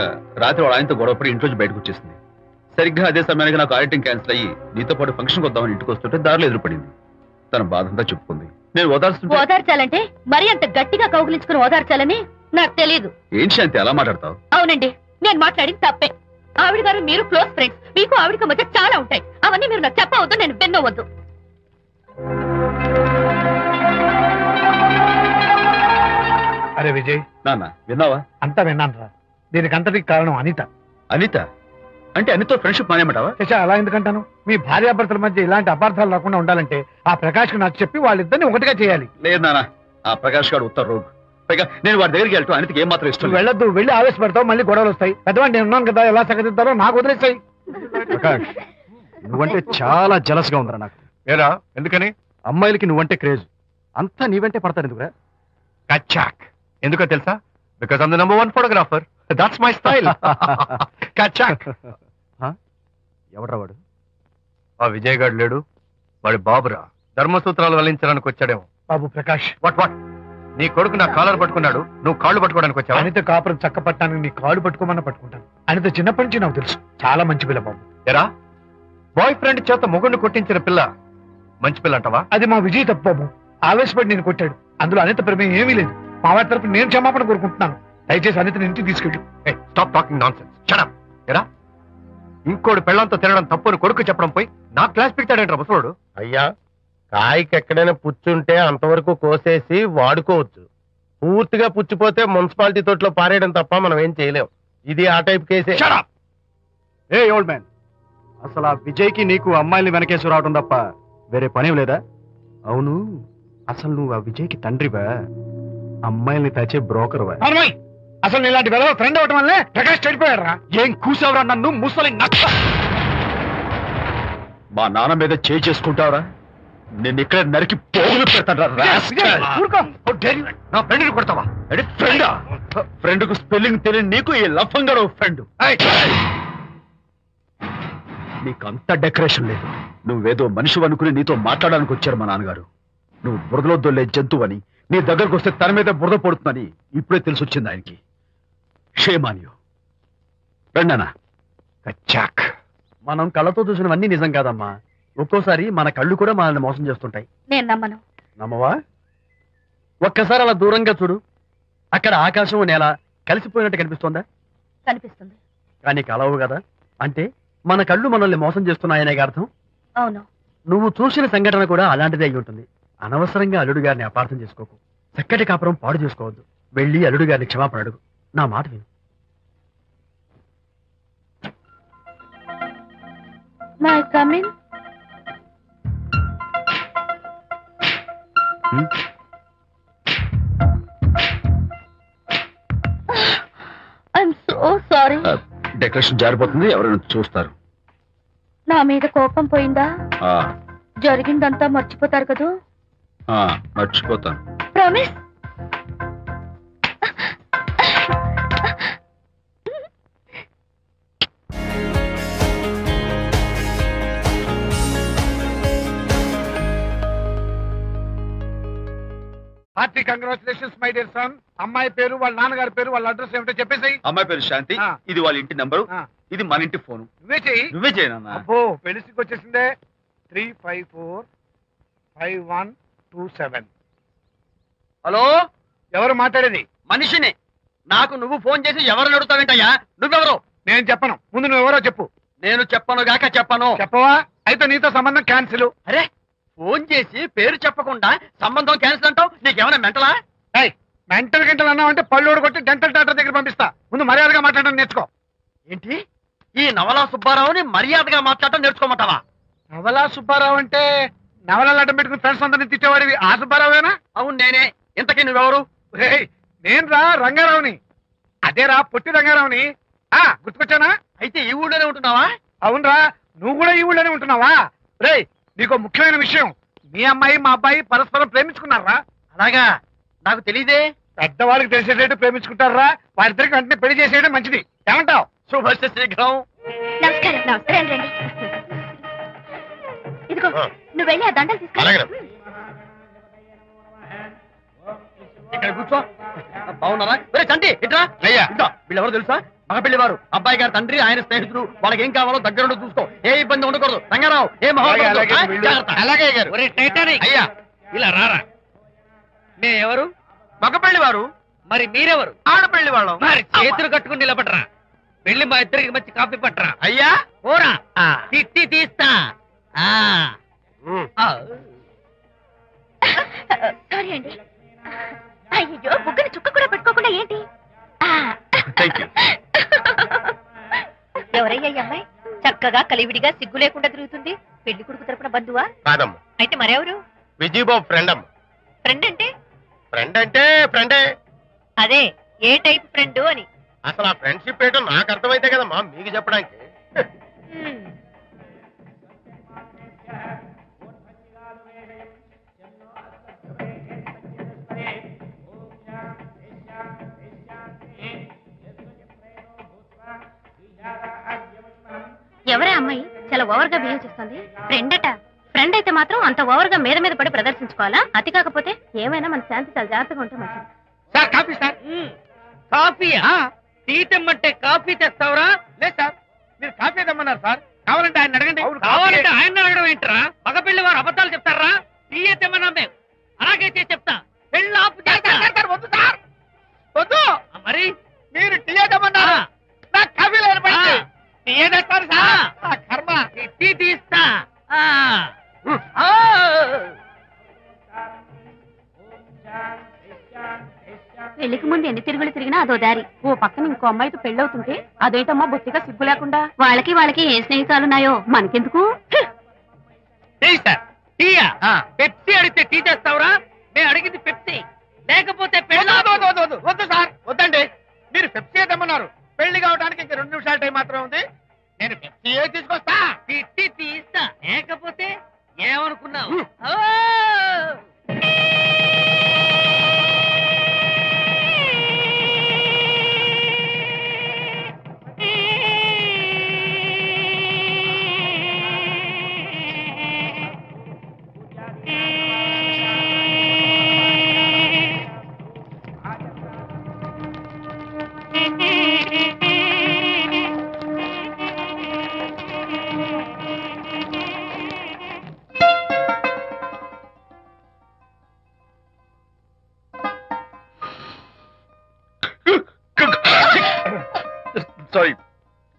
C: రాత్రి వాళ్ళ ఆయనతో గొడవపడి ఇంట్లోంచి బయటకు వచ్చేసింది. సరిగ్గా అదే సమయానికి నాకు ఆడిటింగ్ క్యాన్సిల్ అయ్యి నీతో పాటు ఫంక్షన్కి వద్దామని ఇంటికి వస్తుంటే దారిలో ఎదురుపడింది. తన బాధంతా చెప్పుకుంది. నేను
B: ఓదార్చాలంటే మరి అంత గట్టిగా కౌగిలించుకుని ఓదార్చాలని నాకు తెలియదు.
C: ఏం శాంతి అలా మాట్లాడతావు?
B: అవునండి, నేను మాట్లాడింది తప్పే. ఆవిడ గారు మీరు క్లోజ్ ఫ్రెండ్స్, మీకు ఆవిడకి మధ్య చాలా ఉంటాయి. అవన్నీ మీరు నాకు చెప్పవద్దు, నేను విన్నవద్దు.
H: అరే విజయ్,
C: నాన్న విన్నావా?
H: అంతా విన్నాను రా. దీనికంతటికి కారణం అనిత.
C: అనిత అంటే అనితో ఫ్రెండ్షిప్ మానేమంటావా?
H: శశ, అలా ఎందుకంటాను? మీ భార్యాభర్తల మధ్య ఇలాంటి అపార్థాలు రాకుండా ఉండాలంటే ఆ ప్రకాష్ నాకు చెప్పి వాళ్ళిద్దరిని ఒకటిగా చేయాలి.
C: లేదు నాన్న, ఆ ప్రకాష్ గారు ఉత్తర రోగ్. పైగా నేను వాడి దగ్గరికి వెళ్తాను, అనితకి ఏం మాత్రం ఇష్టం లేదు.
H: వెళ్ళొద్దు, వెళ్ళి ఆవేశపడతావు, మళ్ళీ గొడవలు వస్తాయి. పెద్దవాడిని నేను ఉన్నాను కదా, ఎలా సగదిద్దారో నాకు వదిలేస్తాయి.
F: ప్రకాష్, నువ్వంటే చాలా జలస్ గా ఉందిరా నాకు. ఏరా ఎందుకని? అమ్మాయిలకి నువ్వంటే క్రేజ్, అంతా నీవంటే పడతారు ఎందుకురా? కచ్చాక్. ఎందుకో తెలుసా? Because I'm the number 1 photographer. That's my style. కచ్చాక్. ఎవడ్రా వాడు? ఆ విజయ్ గారు లేడు, వాడి బాబురా. ధర్మసూత్రాలు వల్లించడానికి వచ్చాడేమో.
H: బాబు ప్రకాష్,
F: వాట్ వాట్? నీ కొడుకు నా కాలర్ పట్టుకున్నాడు, నువ్వు కాళ్ళు పట్టుకోవడానికి వచ్చావు.
H: అనిత కాపురం చక్క పట్టడానికి నీ కాళ్ళు పట్టుకోమన్నా పట్టుకుంటాను. అనిత చిన్నప్పటి నుంచి నాకు తెలుసు, చాలా మంచి పిల్ల బాబు.
F: ఎరా, బాయ్ ఫ్రెండ్ చేత మొగుడిని కొట్టించిన పిల్ల మంచి పిల్ల అంటావా?
H: అది మా విజయ్ తప్పు బాబు. ఆవేశపడి నేను కొట్టాడు, అందులో అనిత ప్రమేయం ఏమీ లేదు. మా వారి తరపు నేను క్షమాపణ కోరుకుంటున్నాను. దయచేసి అనితని ఇంటికి తీసుకెళ్ళు.
F: Stop talking non sense. Shut up. ఎరా, ఇంకోటి పెళ్ళంతో తినడం తప్పుని కొడుకు చెప్పడం పోయి నా క్లాస్ పెడతాడేంట్రా ముసలోడు?
H: అయ్యా, కాయకి ఎక్కడైనా పుచ్చుంటే అంతవరకు కోసేసి వాడుకోవచ్చు. పూర్తిగా పుచ్చిపోతే మున్సిపాలిటీ తోటలో పారేయడం తప్ప మనం ఏం చేయలేం. ఇది ఆ టైప్ కేసే.
F: Shut up! ఏ ఓల్డ్ మ్యాన్, అసలు ఆ విజయ్కి నీకు అమ్మాయిని వెనకేసి రావడం తప్ప వేరే పనేం లేదా? అవును, అసలు నువ్వు ఆ విజయ్కి తండ్రివా, అమ్మాయిల్ని తెచ్చే బ్రోకర్వా?
H: అసలు ఇలాంటి వెధవ ఫ్రెండ్ అవటం వల్లే ప్రకాష్ చెడిపోయాడు రా.
F: ఏం కూసావురా నన్ను ముసలి నక్క?
C: మా నాన్న మీద చేయి చేసుకుంటావరా? నేను ఇక్కడ నరికి పోగులు పెడతాను.
F: నా ఫ్రెండ్ని కొడతావా?
C: ఫ్రెండా? ఫ్రెండ్ కు స్పెల్లింగ్ తెలియని నీకు ఈ లఫంగా ఫ్రెండ్. నీకు అంత డెకరేషన్ లేదు. నువ్వేదో మనిషి అనుకుని నీతో మాట్లాడడానికి వచ్చారు మా నాన్నగారు. నువ్వు బురదలో దొల్లే జంతువు అని, నీ దగ్గరకు వస్తే తన మీద బురద పడుతుందని ఇప్పుడే తెలిసి వచ్చింది ఆయనకి. షేమాన్యో రండనా.
F: కచ్చాక్. మనం కళ్ళతో చూసినవన్నీ నిజం కాదమ్మా. ఒక్కోసారి మన కళ్ళు కూడా మనల్ని మోసం చేస్తుంటాయి.
B: నేను నమ్మను.
F: నమ్మవా? ఒక్కసారి అలా దూరంగా చూడు, అక్కడ ఆకాశం నేల కలిసిపోయినట్టు కనిపిస్తోందా?
B: కనిపిస్తుంది.
F: కానీ కలవు కదా, అంటే మన కళ్ళు మనల్ని మోసం చేస్తున్నాయనే అర్థం.
B: అవును.
F: నువ్వు చూసిన సంఘటన కూడా అలాంటిదే అయి ఉంటుంది. అనవసరంగా అల్లుడు గారిని అపార్థం చేసుకోకు. చక్కటి కాపురం పాడు చేసుకోవద్దు. వెళ్ళి అల్లుడు గారిని క్షమాపణ అడుగు. నా మాట విను.
B: May come in. I'm so sorry.
C: Decoration జారిపోతుంది, ఎవరైనా చూస్తారు.
B: నా మీద కోపం పోయిందా?
C: ఆ,
B: జరిగిందంతా మర్చిపోతారు కదూ?
C: ఆ, మర్చిపోతాను.
B: Promise.
H: Hearty congratulations my dear son. అమ్మాయి పేరు, వాళ్ళ నాన్నగారి పేరు, వాళ్ళ అడ్రస్ ఏమిటో చెప్పేసి.
C: అమ్మాయి పేరు శాంతి, ఇది వాళ్ళ ఇంటి నంబరు, ఇది మన ఇంటి ఫోను.
H: నువ్వే చెయ్యి.
C: నువ్వే చేయనన్నా.
H: అబ్బో, పెళ్లికి వచ్చేసిందే. 3545127.
D: హలో,
H: ఎవరు మాట్లాడేది?
D: మనిషిని. నాకు నువ్వు ఫోన్ చేసి ఎవరిని అడుగుతావేంటయ్యా? నువ్వెవరు?
G: నేను చెప్పను, ముందు నువ్వెవరో చెప్పు.
D: నేను చెప్పను గాక చెప్పను.
G: చెప్పవా? అయితే నీతో సంబంధం క్యాన్సిల్.
D: అరే, ఫోన్ చేసి పేరు చెప్పకుండా సంబంధం క్యాన్సిల్ అంటావు? నీకేమైనా మెంటలా?
G: మెంటల్ గింటలు అన్నావంటే పళ్ళోడు కొట్టి డెంటల్ డాక్టర్ దగ్గర పంపిస్తా. ముందు మర్యాదగా మాట్లాడడం నేర్చుకో.
D: ఏంటి, ఈ నవలా సుబ్బారావుని మర్యాదగా మాట్లాడటం నేర్చుకోమంటావా?
G: నవలా సుబ్బారావు అంటే నవలాలు అడ్డం పెట్టుకుని ఫ్రెండ్స్ అందరినీ తిట్టేవాడివి ఆ సుబ్బారావేనా?
D: అవును నేనే. ఇంతకీ నువ్వెవరు?
G: నేను రా రంగారావుని. అదేరా పొట్టి రంగారావుని. గుర్తుకొచ్చానా?
D: అయితే ఈ ఊళ్ళోనే ఉంటున్నావా?
G: అవునరా, నువ్వు కూడా ఈ ఊళ్ళోనే ఉంటున్నావా? రేయ్, నీకు ముఖ్యమైన విషయం, మీ అమ్మాయి మా అబ్బాయి పరస్పరం ప్రేమించుకున్నారా?
D: అలాగా? నాకు తెలీదే.
G: పెద్దవాళ్ళకి తెలిసేటట్టు ప్రేమించుకుంటారా? వారిద్దరికి వెంటనే పెళ్లి చేసేయడం మంచిది. ఏమంటావు?
D: శుభస్య శీఘ్రం.
B: నమస్కారం. నమస్కారం. రండి. ఇదిగో, నువ్వు వెళ్ళి ఆ దండలు తీసుకురా.
D: ఇక్కడ కూర్చో. బాగున్నారా? చంటి ఇట్రా.
G: అయ్యా,
D: వీళ్ళెవరో తెలుసా? మగ పెళ్లివారు, అబ్బాయి గారి తండ్రి, ఆయన స్నేహితులు. వాళ్ళకి ఏం కావాలో దగ్గరుండి చూసుకో. ఏ ఇబ్బంది ఉండకూడదు. రంగారావు, ఏ
G: అలాగే గారు.
D: అయ్యా ఇలా రారా. ఎవరు? మగ పెళ్లివారు. మరి మీరెవరు? ఆడపెళ్లి వాళ్ళం. మరి చేతులు కట్టుకుని నిలబడరా. వెళ్ళి మా ఇద్దరికి మంచి కాఫీ పట్టరా. అయ్యా ఓరా, తిట్టి తీస్తా.
B: సారీ అండి. అయ్యో, బుగ్గని చుక్క కూడా పెట్టుకోకుండా ఏంటి? ఎవరయ్యా ఈ అమ్మాయి? చక్కగా కలివిడిగా సిగ్గు లేకుండా తిరుగుతుంది. పెళ్లి కొడుకు తరపున బంధువా?
H: కాదమ్మా,
B: అయితే మరెవరు?
H: విజయబాబు ఫ్రెండ్ అమ్మ.
B: ఫ్రెండ్ అంటే?
H: ఫ్రెండ్ అంటే ఫ్రెండే.
B: అదే, ఏ టైప్ ఫ్రెండ్ అని.
H: అసలు ఆ ఫ్రెండ్షిప్ ఏంటో నాకు అర్థమైతే కదమ్మా మీకు చెప్పడానికి.
B: ఎవరే అమ్మాయి చాలా ఓవర్ గా బిహేవ్ చేస్తుంది? ఫ్రెండ్ అట. ఫ్రెండ్ అయితే మాత్రం అంత ఓవర్ గా మీద మీద పడి ప్రదర్శించుకోవాలా? అతి కాకపోతే ఏమైనా మన శాంతి చాలా జాగ్రత్తగా ఉంటే మంచిది.
D: Sir coffee. సార్ కాఫీయా? టీ తెమ్మంటే కాఫీ తెస్తావురా? లేదు సార్, మీరు కాఫీ తెమ్మన్నారు సార్. కావాలంటే ఆయన అడగండి. కావాలంటే ఆయన అడగడం ఏంటరా? మగ పెళ్లి వారు అబద్ధాలు చెప్తారా? టీ తెమ్మన్నా మేము అలాగైతే చెప్తా. పెళ్ళి ఆపు. వద్దు సార్, వద్దు. మరి మీరు టీ తెమ్మన్నారా? నాకు కాఫీ లేదు. టీ తెస్తారు సార్. కర్మ, టీ తీస్తా.
B: పెళ్లికి ముందు ఎన్ని తిరుగులు తిరిగినా అదో దారి. ఓ పక్కన ఇంకో అమ్మాయితో పెళ్ళవుతుంటే అదేంటమ్మా బొత్తిగా సిగ్గు లేకుండా. వాళ్ళకి ఏ స్నేహితాలున్నాయో మనకెందుకు?
D: పెప్సీ అడిగితే టీ తెస్తావురా? నేను అడిగింది పెప్సీ, లేకపోతే వద్దు సార్. వద్దండి, మీరు పెప్సీ తెమ్మన్నారు. పెళ్లి కావడానికి ఇంక 2 నిమిషాల టైం మాత్రం ఉంది. నేను పెప్సీ తీసుకొస్తా. టీ తీస్తా, లేకపోతే ఏమనుకున్నావు?
C: సారీ,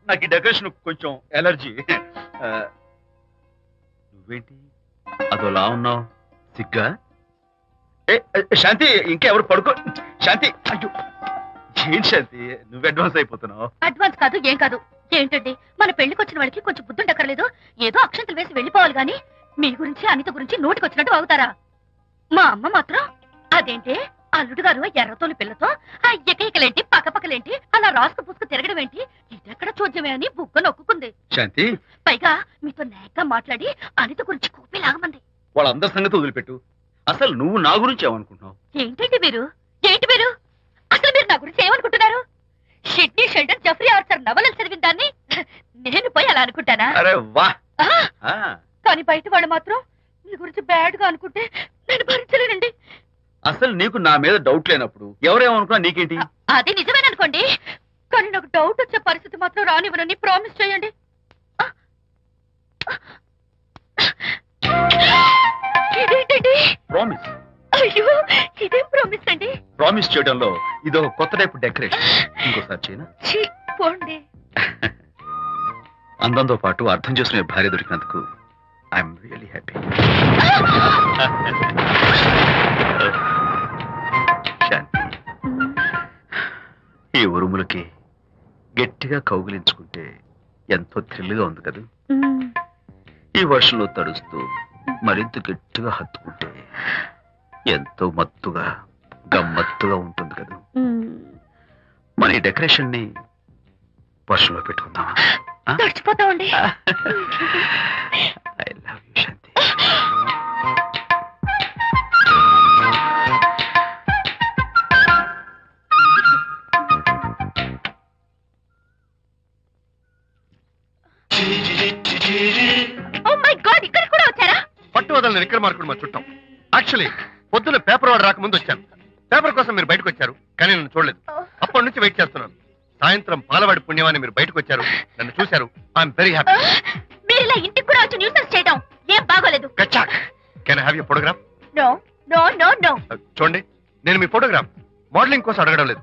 C: నాకు ఈ డెకరేషన్ కొంచెం ఎలర్జీ. నువ్వేంటి అదోలా ఉన్నావు? సిగ్గా? శాంతి, ఇంకెవరు పడుకో. శాంతి, అయ్యో ఏంటి శాంతి, నువ్వు అడ్వాన్స్ అయిపోతున్నావు.
B: అడ్వాన్స్ కాదు, ఏం కాదు. ఏంటండి, మన పెళ్లికి వచ్చిన వాళ్ళకి కొంచెం బుద్ధుండక్కర్లేదు. ఏదో అక్షంతలు వేసి వెళ్ళిపోవాలి గాని మీ గురించి అనిత గురించి నోటికి వచ్చినట్టు అవుతారా? మా అమ్మ మాత్రం అదేంటి అల్లుడు గారు ఎర్రతోలి పిల్లతో ఆ ఎకలేంటి పక్కపక్కలేంటి అలా రాసుకు పూసుకు తిరగడం ఏంటి, ఇదెక్కడ చూద్యమే అని బుగ్గ నొక్కుంది.
C: శాంతి,
B: పైగా మీతో నేగ్గా మాట్లాడి అనిత గురించి కూపి లాగమంది.
C: వాళ్ళందరి సంగతి వదిలిపెట్టు. అసలు నువ్వు నా గురించి ఏమనుకుంటున్నావు?
B: ఏంటి మీరు అసలు మీరు నా గురించి ఏమనుకుంటున్నారు? షిడ్నీ షెల్డన్ జెఫ్రీ ఆర్చర్ నవలలు చదివిన దాన్ని నేను పోయి అలా అనుకుంటానా?
C: అరే వా.
B: కానీ బయట వాళ్ళు మాత్రం మీ గురించి బ్యాడ్ గా అనుకుంటే నేను భరించలేనండి.
C: అసలు నీకు నా మీద డౌట్ లేనప్పుడు ఎవరేమనుకున్నా నీకేంటి?
B: అది నిజమేననుకోండి, కానీ నాకు డౌట్ వచ్చే పరిస్థితి మాత్రం రానివ్వనని ప్రామిస్ చేయండి. ఇదేంటండి?
C: ప్రామిస్?
B: అయ్యో, ఇదేం ప్రామిస్ అండి?
C: ప్రామిస్ చేయడంలో ఇది ఒక కొత్త టైప్ డెకరేషన్. ఇంకోసారి చేయనా?
B: పోండి.
C: అందంతో పాటు అర్థం చేసుకునే భార్య దొరికినందుకు ఐఎమ్ రియలీ హ్యాపీ. శాంతి, ఈ ఉరుములకి గట్టిగా కౌగిలించుకుంటే ఎంతో థ్రిల్గా ఉంది కదా. ఈ వర్షంలో తడుస్తూ మరింత గట్టిగా హత్తుకుంటే ఎంతో మత్తుగా గమ్మత్తుగా ఉంటుంది కదా. మన ఈ డెకరేషన్ ని వర్షంలో పెట్టుకుందామా?
B: తడిచిపోతామండి.
C: I love you Shanti.
B: Oh my god, ఇక్కడ కూడా వచ్చారా?
F: పట్టు వదలని నిక్కర మార్కుడు మా చుట్టాం. యాక్చువల్లీ పొద్దున్న పేపర్ వాడు రాకముందు వచ్చాను. పేపర్ కోసం మీరు బయటకు వచ్చారు, కానీ నన్ను చూడలేదు. అప్పటి నుంచి వెయిట్ చేస్తున్నాను. సాయంత్రం పాలవాడి పుణ్యమాన్ని మీరు బయటకు వచ్చారు, నన్ను చూశారు. I'm very happy.
B: మీరు ఇలా ఇంటికి కూడా వచ్చి న్యూసెన్స్ చేయడం ఏం బాగోలేదు.
F: కచ్చాక్, can I have your photograph?
B: No no no no.
F: చూడండి, నేను మీ ఫోటోగ్రాఫ్ మోడలింగ్ కోసం అడగడం లేదు,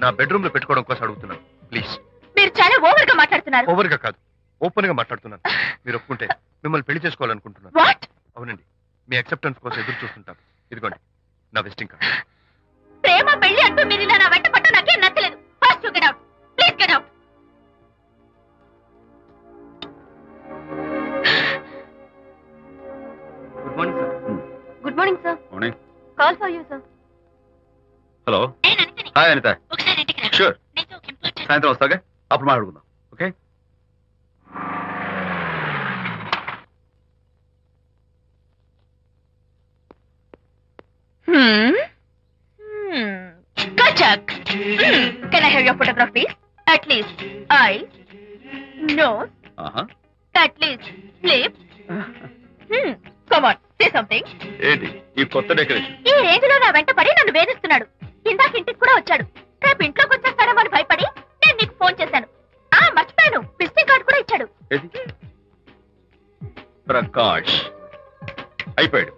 F: నా బెడ్రూమ్ లో పెట్టుకోవడం కోసం అడుగుతున్నాను. ప్లీజ్.
B: మీరు చాలా ఓవర్ గా మాట్లాడుతున్నారు.
F: ఓవర్ గా కాదు, ఓపెన్ గా మాట్లాడుతున్నాను. మీరు ఒప్పుకుంటే మిమ్మల్ని పెళ్లి చేసుకోవాలనుకుంటున్నాను.
B: వాట్?
F: అవునండి, మీ అక్సెప్టెన్స్ కోసం ఎదురు చూస్తుంటాను. ఇదిగోండి నా విజిటింగ్ కార్డ్.
B: ప్రేమ పెళ్లి అంటూ మీరు ఇలా నా వెంట పట్ట నాకేం నచ్చలేదు. First you get out, please get out.
C: Good morning sir.
B: Good morning sir.
C: Morning.
B: Call for you sir.
C: Hello.
B: నేను అనితని.
C: హాయ్ అనిత.
B: ఒకసారి ఇంటికి రా.
C: షూర్.
B: నీతో ఒక ఇంపార్టెంట్.
C: సాయంత్రం వస్తాగా, అప్పుడు మాట్లాడుకుందాం. Okay.
B: Kachak. Can I have your photograph, please? At least eyes, nose, at least lips. Come on, say something.
C: ఏంటి ఈ కొత్త డెకరేషన్?
B: ఈ రేంజ్ లో నా వెంట పడి నన్ను వేధిస్తున్నాడు. ఇందాక ఇంటికి కూడా వచ్చాడు. రేపు ఇంట్లోకి వచ్చేస్తాడేమో అని భయపడి నేను నీకు ఫోన్ చేశాను. మర్చిపోయాను, విజిటింగ్ కార్డు కూడా ఇచ్చాడు.
C: ప్రకాష్ అయిపోయాడు.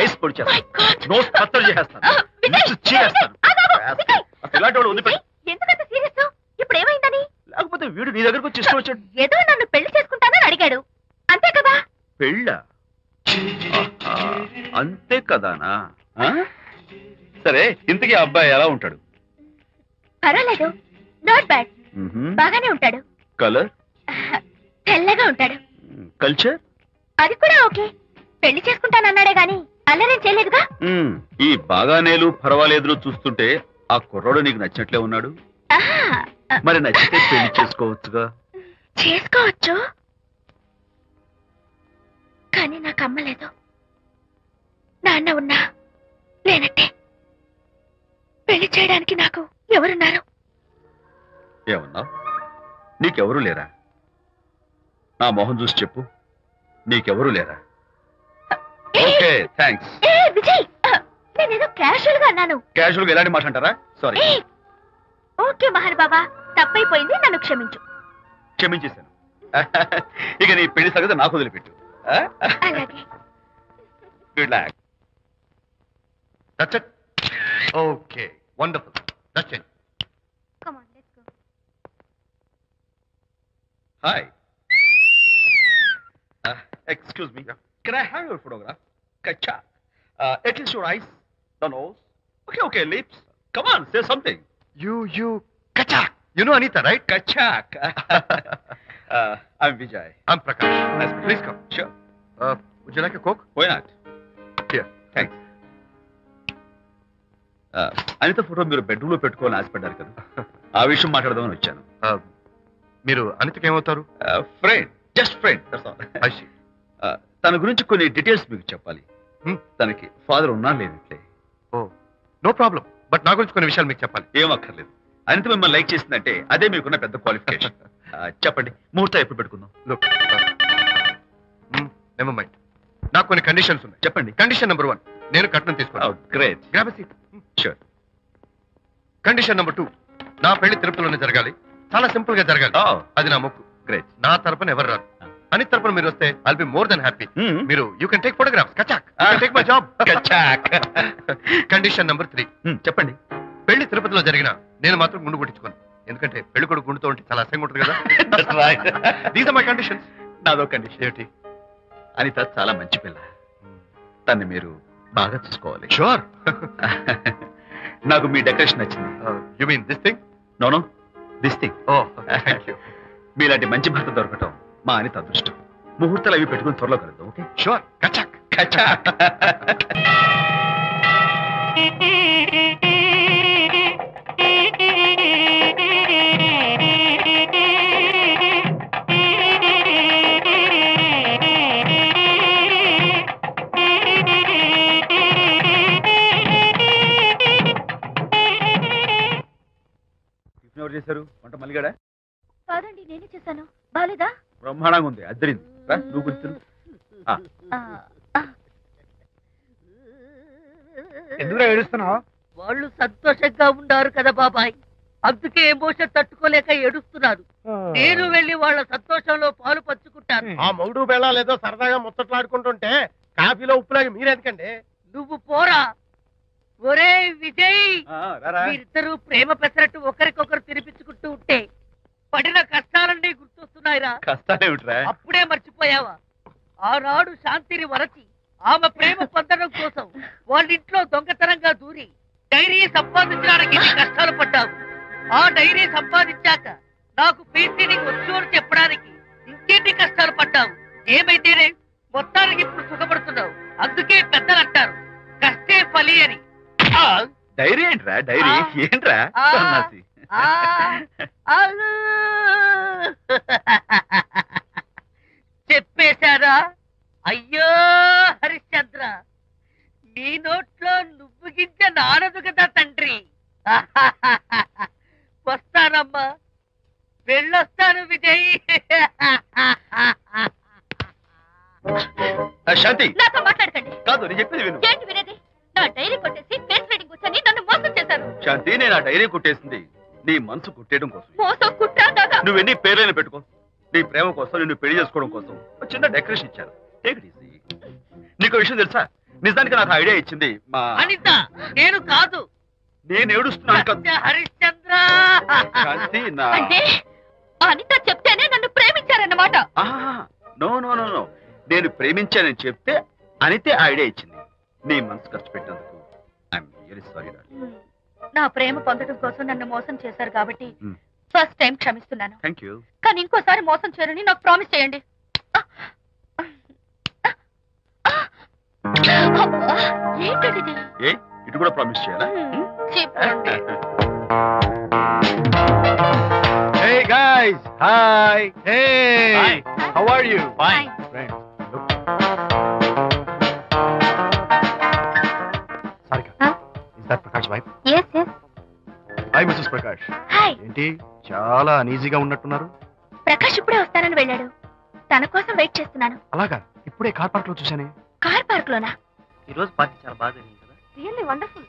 C: ఐస్ పొడి చేస్తాను, నోట్ కత్తలు చేస్తాను, ఇలాంటి వాడు వదిలిపెట్టు.
B: ఎందుకంత సీరియస్? ఇప్పుడు ఏమైందని?
C: లేకపోతే వీడు నీ దగ్గరకు వచ్చి ఇష్టం వచ్చాడు.
B: ఏదో నన్ను పెళ్లి చేసుకుంటానని అడిగాడు, అంతే కదా?
C: పెళ్ళా? అంతే కదానా? సరే, ఇంతకీ అబ్బాయి ఎలా ఉంటాడు?
B: పర్వాలేదు, నాట్ బ్యాడ్, బాగానే ఉంటాడు.
C: కలర్?
B: తెల్లగా ఉంటాడు.
C: కల్చర్?
B: అది కూడా ఓకే. పెళ్లి చేసుకుంటానన్నాడే గాని అల్లరేం చేయలేదుగా.
C: ఈ బాగానేలు పర్వాలేదులు చూస్తుంటే ఆ కుర్రాడు నీకు నచ్చినట్లే ఉన్నాడు. మరి నచ్చితే పెళ్లి చేసుకోవచ్చుగా.
B: చేసుకోవచ్చు, కానీ నాకు అమ్మ లేదు, నాన్న ఉన్నా లేనట్టే. పెళ్లి చేయడానికి నాకు ఎవరున్నారు?
C: ఏమన్నావు? నీకెవరూ లేరా? నా మొహం చూసి చెప్పు, నీకెవరూ లేరా? Okay, thanks.
B: విజయ్, నేనేదో క్యాషువల్ గా అన్నాను.
C: క్యాజువల్ గా ఎలాంటి మాట అంటారా? సారీ.
B: ఓకే మహర్ బాబా, తప్పైపోయింది, నన్ను క్షమించు.
C: క్షమించేశాను. ఇక నీ పెళ్లి సంగతి నాకు వదిలిపెట్టు.
B: అలాగే.
C: Good luck.
F: That's it? Okay, wonderful. That's it.
B: Come on, let's go.
C: Hi. Excuse me. Can I have your photograph? Kacha. At least your eyes, the nose. Okay, lips. Come on, say something.
F: You, Kachak. You know Anita, right?
C: Kachak. I'm Vijay.
F: I'm Prakash.
C: Nice to meet you.
F: Please come.
C: Sure.
F: Would you like a Coke?
C: Why not?
F: Here.
C: Thanks. Anitha photo మీరు bedroom లో పెట్టుకోవాలని ఆశపడ్డారు కదా, ఆ విషయం మాట్లాడదామని వచ్చాను.
F: మీరు అనితకి ఏమవుతారు?
C: Friend, just friend. తన గురించి కొన్ని డీటెయిల్స్ మీకు చెప్పాలి. తనకి ఫాదర్ ఉన్నా లేనట్లే.
F: ఓ, నో ప్రాబ్లం. బట్ నా గురించి కొన్ని విషయాలు మీకు చెప్పాలి.
C: ఏం అక్కర్లేదు. అనిత మిమ్మల్ని లైక్ చేసిందంటే అదే మీకున్న పెద్ద క్వాలిఫికేషన్. చెప్పండి, ముహూర్తం ఎప్పుడు పెట్టుకుందాం?
F: Look, never mind. నాకు కొన్ని కండిషన్స్ ఉన్నాయి.
C: చెప్పండి.
F: కండిషన్ నెంబర్ 1, నేను కట్నం తీసుకున్నాను.
C: Great.
F: Grab a seat.
C: Sure.
F: Condition number 2, నా పెళ్లి తిరుపతిలోనే జరగాలి. చాలా సింపుల్ గా జరగాలి. అది నా మొక్కు.
C: గ్రేట్.
F: నా తరపున ఎవరు రాదు. అనిత తరపున మీరు వస్తే I'll be more than happy.
C: Hmm.
F: మీరు యూ కెన్ టేక్ ఫోటోగ్రాఫ్స్. కచాక్ టేక్ మై జాబ్. కచాక్. Condition number 3.
C: చెప్పండి.
F: పెళ్లి తిరుపతిలో జరిగిన నేను మాత్రం గుండు కొట్టించుకోను. ఎందుకంటే పెళ్లి కొడుకు గుండుతో ఉంటే చాలా అసహ్యంగా ఉంటుంది కదా. These are my conditions.
C: నాదో కండిషన్ ఏమిటి? అనిత చాలా మంచి పిల్ల. తన్ని మీరు బాగా చూసుకోవాలి.
F: షూర్.
C: నాకు మీ డెకరేషన్ నచ్చింది.
F: You mean this thing?
C: No no this thing.
F: Oh thank you.
C: మీలాంటి మంచి భర్త దొరకటం మా అనిత అదృష్టం. ముహూర్తాలు అవి పెట్టుకుని త్వరలో కలుద్దాం. ఓకే?
F: షూర్. కచాక్.
C: కచాక్. ఎవరు చేశారు వంట? మల్లిగాడా?
B: కాదండి, నేనే చేశాను. బాలేదా?
C: బ్రహ్మాండంగా ఉంది. అద్దరింది. నువ్వు గుర్తు.
G: ఎందుకు ఏడుస్తున్నావు?
E: వాళ్ళు సంతోషంగా ఉన్నారు కదా బాబాయ్, అందుకే ఎమోషన్ తట్టుకోలేక ఏడుస్తున్నారు. నేను వెళ్ళి వాళ్ళ సంతోషంలో పాలు పంచుకుంటాను.
H: ఆ మౌడు బెళ్ళాలు ఏదో సరదాగా ముచ్చట్లాడుకుంటుంటే కాఫీలో ఉప్పులాగి మీరెందుకండి?
E: నువ్వు పోరా. ఒరే విజయ్, మీరిద్దరూ ప్రేమ పెసరట్టు ఒకరికొకరు తినిపించుకుంటూ ఉంటే పడిన కష్టాలన్నీ గుర్తొస్తున్నాయిరా.
C: కష్టాలేమిట్రా?
E: అప్పుడే మర్చిపోయావా? ఆనాడు శాంతిని వరచి ఆమె ప్రేమ పొందడం కోసం వాళ్ళింట్లో దొంగతనంగా దూరి డైరీ సంపాదించడానికి ఎన్ని కష్టాలు పడ్డావు. ఆ డైరీ సంపాదించాక నాకు పీసీడీకి వచ్చు అని చెప్పడానికి ఇంకెన్ని కష్టాలు పడ్డావు. ఏమైతేనే మొత్తానికి ఇప్పుడు సుఖపడుతున్నావు. అందుకే పెద్దలు అంటారు కష్టే ఫలి అని.
C: డైరీ ఏంట్రా? డైరీ ఏంట్రా? సన్నాసి.
E: చెప్పేశారా? అయ్యో హరిశ్చంద్ర, నీ నోట్లో నువ్వు గింజ నానదు కదా తండ్రి. వస్తానమ్మా, వెళ్ళొస్తాను విజయ్.
C: శాంతి,
B: నాతో మాట్లాడకండి.
C: కాదు నేను చెప్పేది విను.
B: ఏంటి వినేది? నా డైరీ కొట్టేసి ఫేస్ రీడింగ్ వచ్చని నన్ను మోసం చేశారు.
C: శాంతి, నేను ఆ డైరీ కుట్టేసింది నీ మనసు కుట్టేయడం కోసం.
B: మోసం కుట్రా దాకా.
C: నువ్వు ఎన్ని పేర్లైనా పెట్టుకో, నీ ప్రేమ కోసం నిన్ను పెళ్లి చేసుకోవడం కోసం ఒక చిన్న డెకరేషన్ ఇచ్చాను. Take it easy. నీకు విషయం తెలుసా? నిజానికి నాకు ఐడియా ఇచ్చింది మా
E: అనిత. నేను కాదు.
C: నేను ఏడుస్తున్నాను కదా
E: హరిశ్చంద్ర.
C: శాంతి. నా
B: అంటే అనిత చెప్తేనే నన్ను ప్రేమించారన్నమాట.
C: నో నో నో నో, నేను ప్రేమించానని చెప్తే అనితే ఐడియా ఇచ్చింది. నీ మనసు ఖర్చు పెట్టినందుకు ఐఎమ్ వెరీ సారీ.
B: నా ప్రేమ పొందడం కోసం నన్ను మోసం చేశారు కాబట్టి ఫస్ట్ టైం క్షమిస్తున్నాను.
C: Thank you.
B: కానీ ఇంకోసారి మోసం చేయరని నాకు ప్రామిస్ చేయండి. ఏంటది?
C: ఏ ఇటు కూడా ప్రామిస్ చేయాలా?
B: చెప్పండి.
G: Hey guys, hi. Hey,
C: Hi.
G: how are you?
B: Fine.
G: Friends, look. Sarika, is that Prakash wife?
B: Yes, yes.
G: Hi, Mrs. Prakash.
B: Hi.
G: ఏంటి చాలా అనీజీగా ఉన్నట్టున్నారు?
B: ప్రకాష్ ఇప్పుడే వస్తానని వెళ్ళాడు. తన కోసం వెయిట్ చేస్తున్నాను.
G: అలాగా? ఇప్పుడే కార్ పార్క్ లో చూసానే.
B: కార్ పార్క్ లోనా?
D: ఈ రోజు పార్టీ చాలా బాగా జరిగింది కదా.
B: Really wonderful.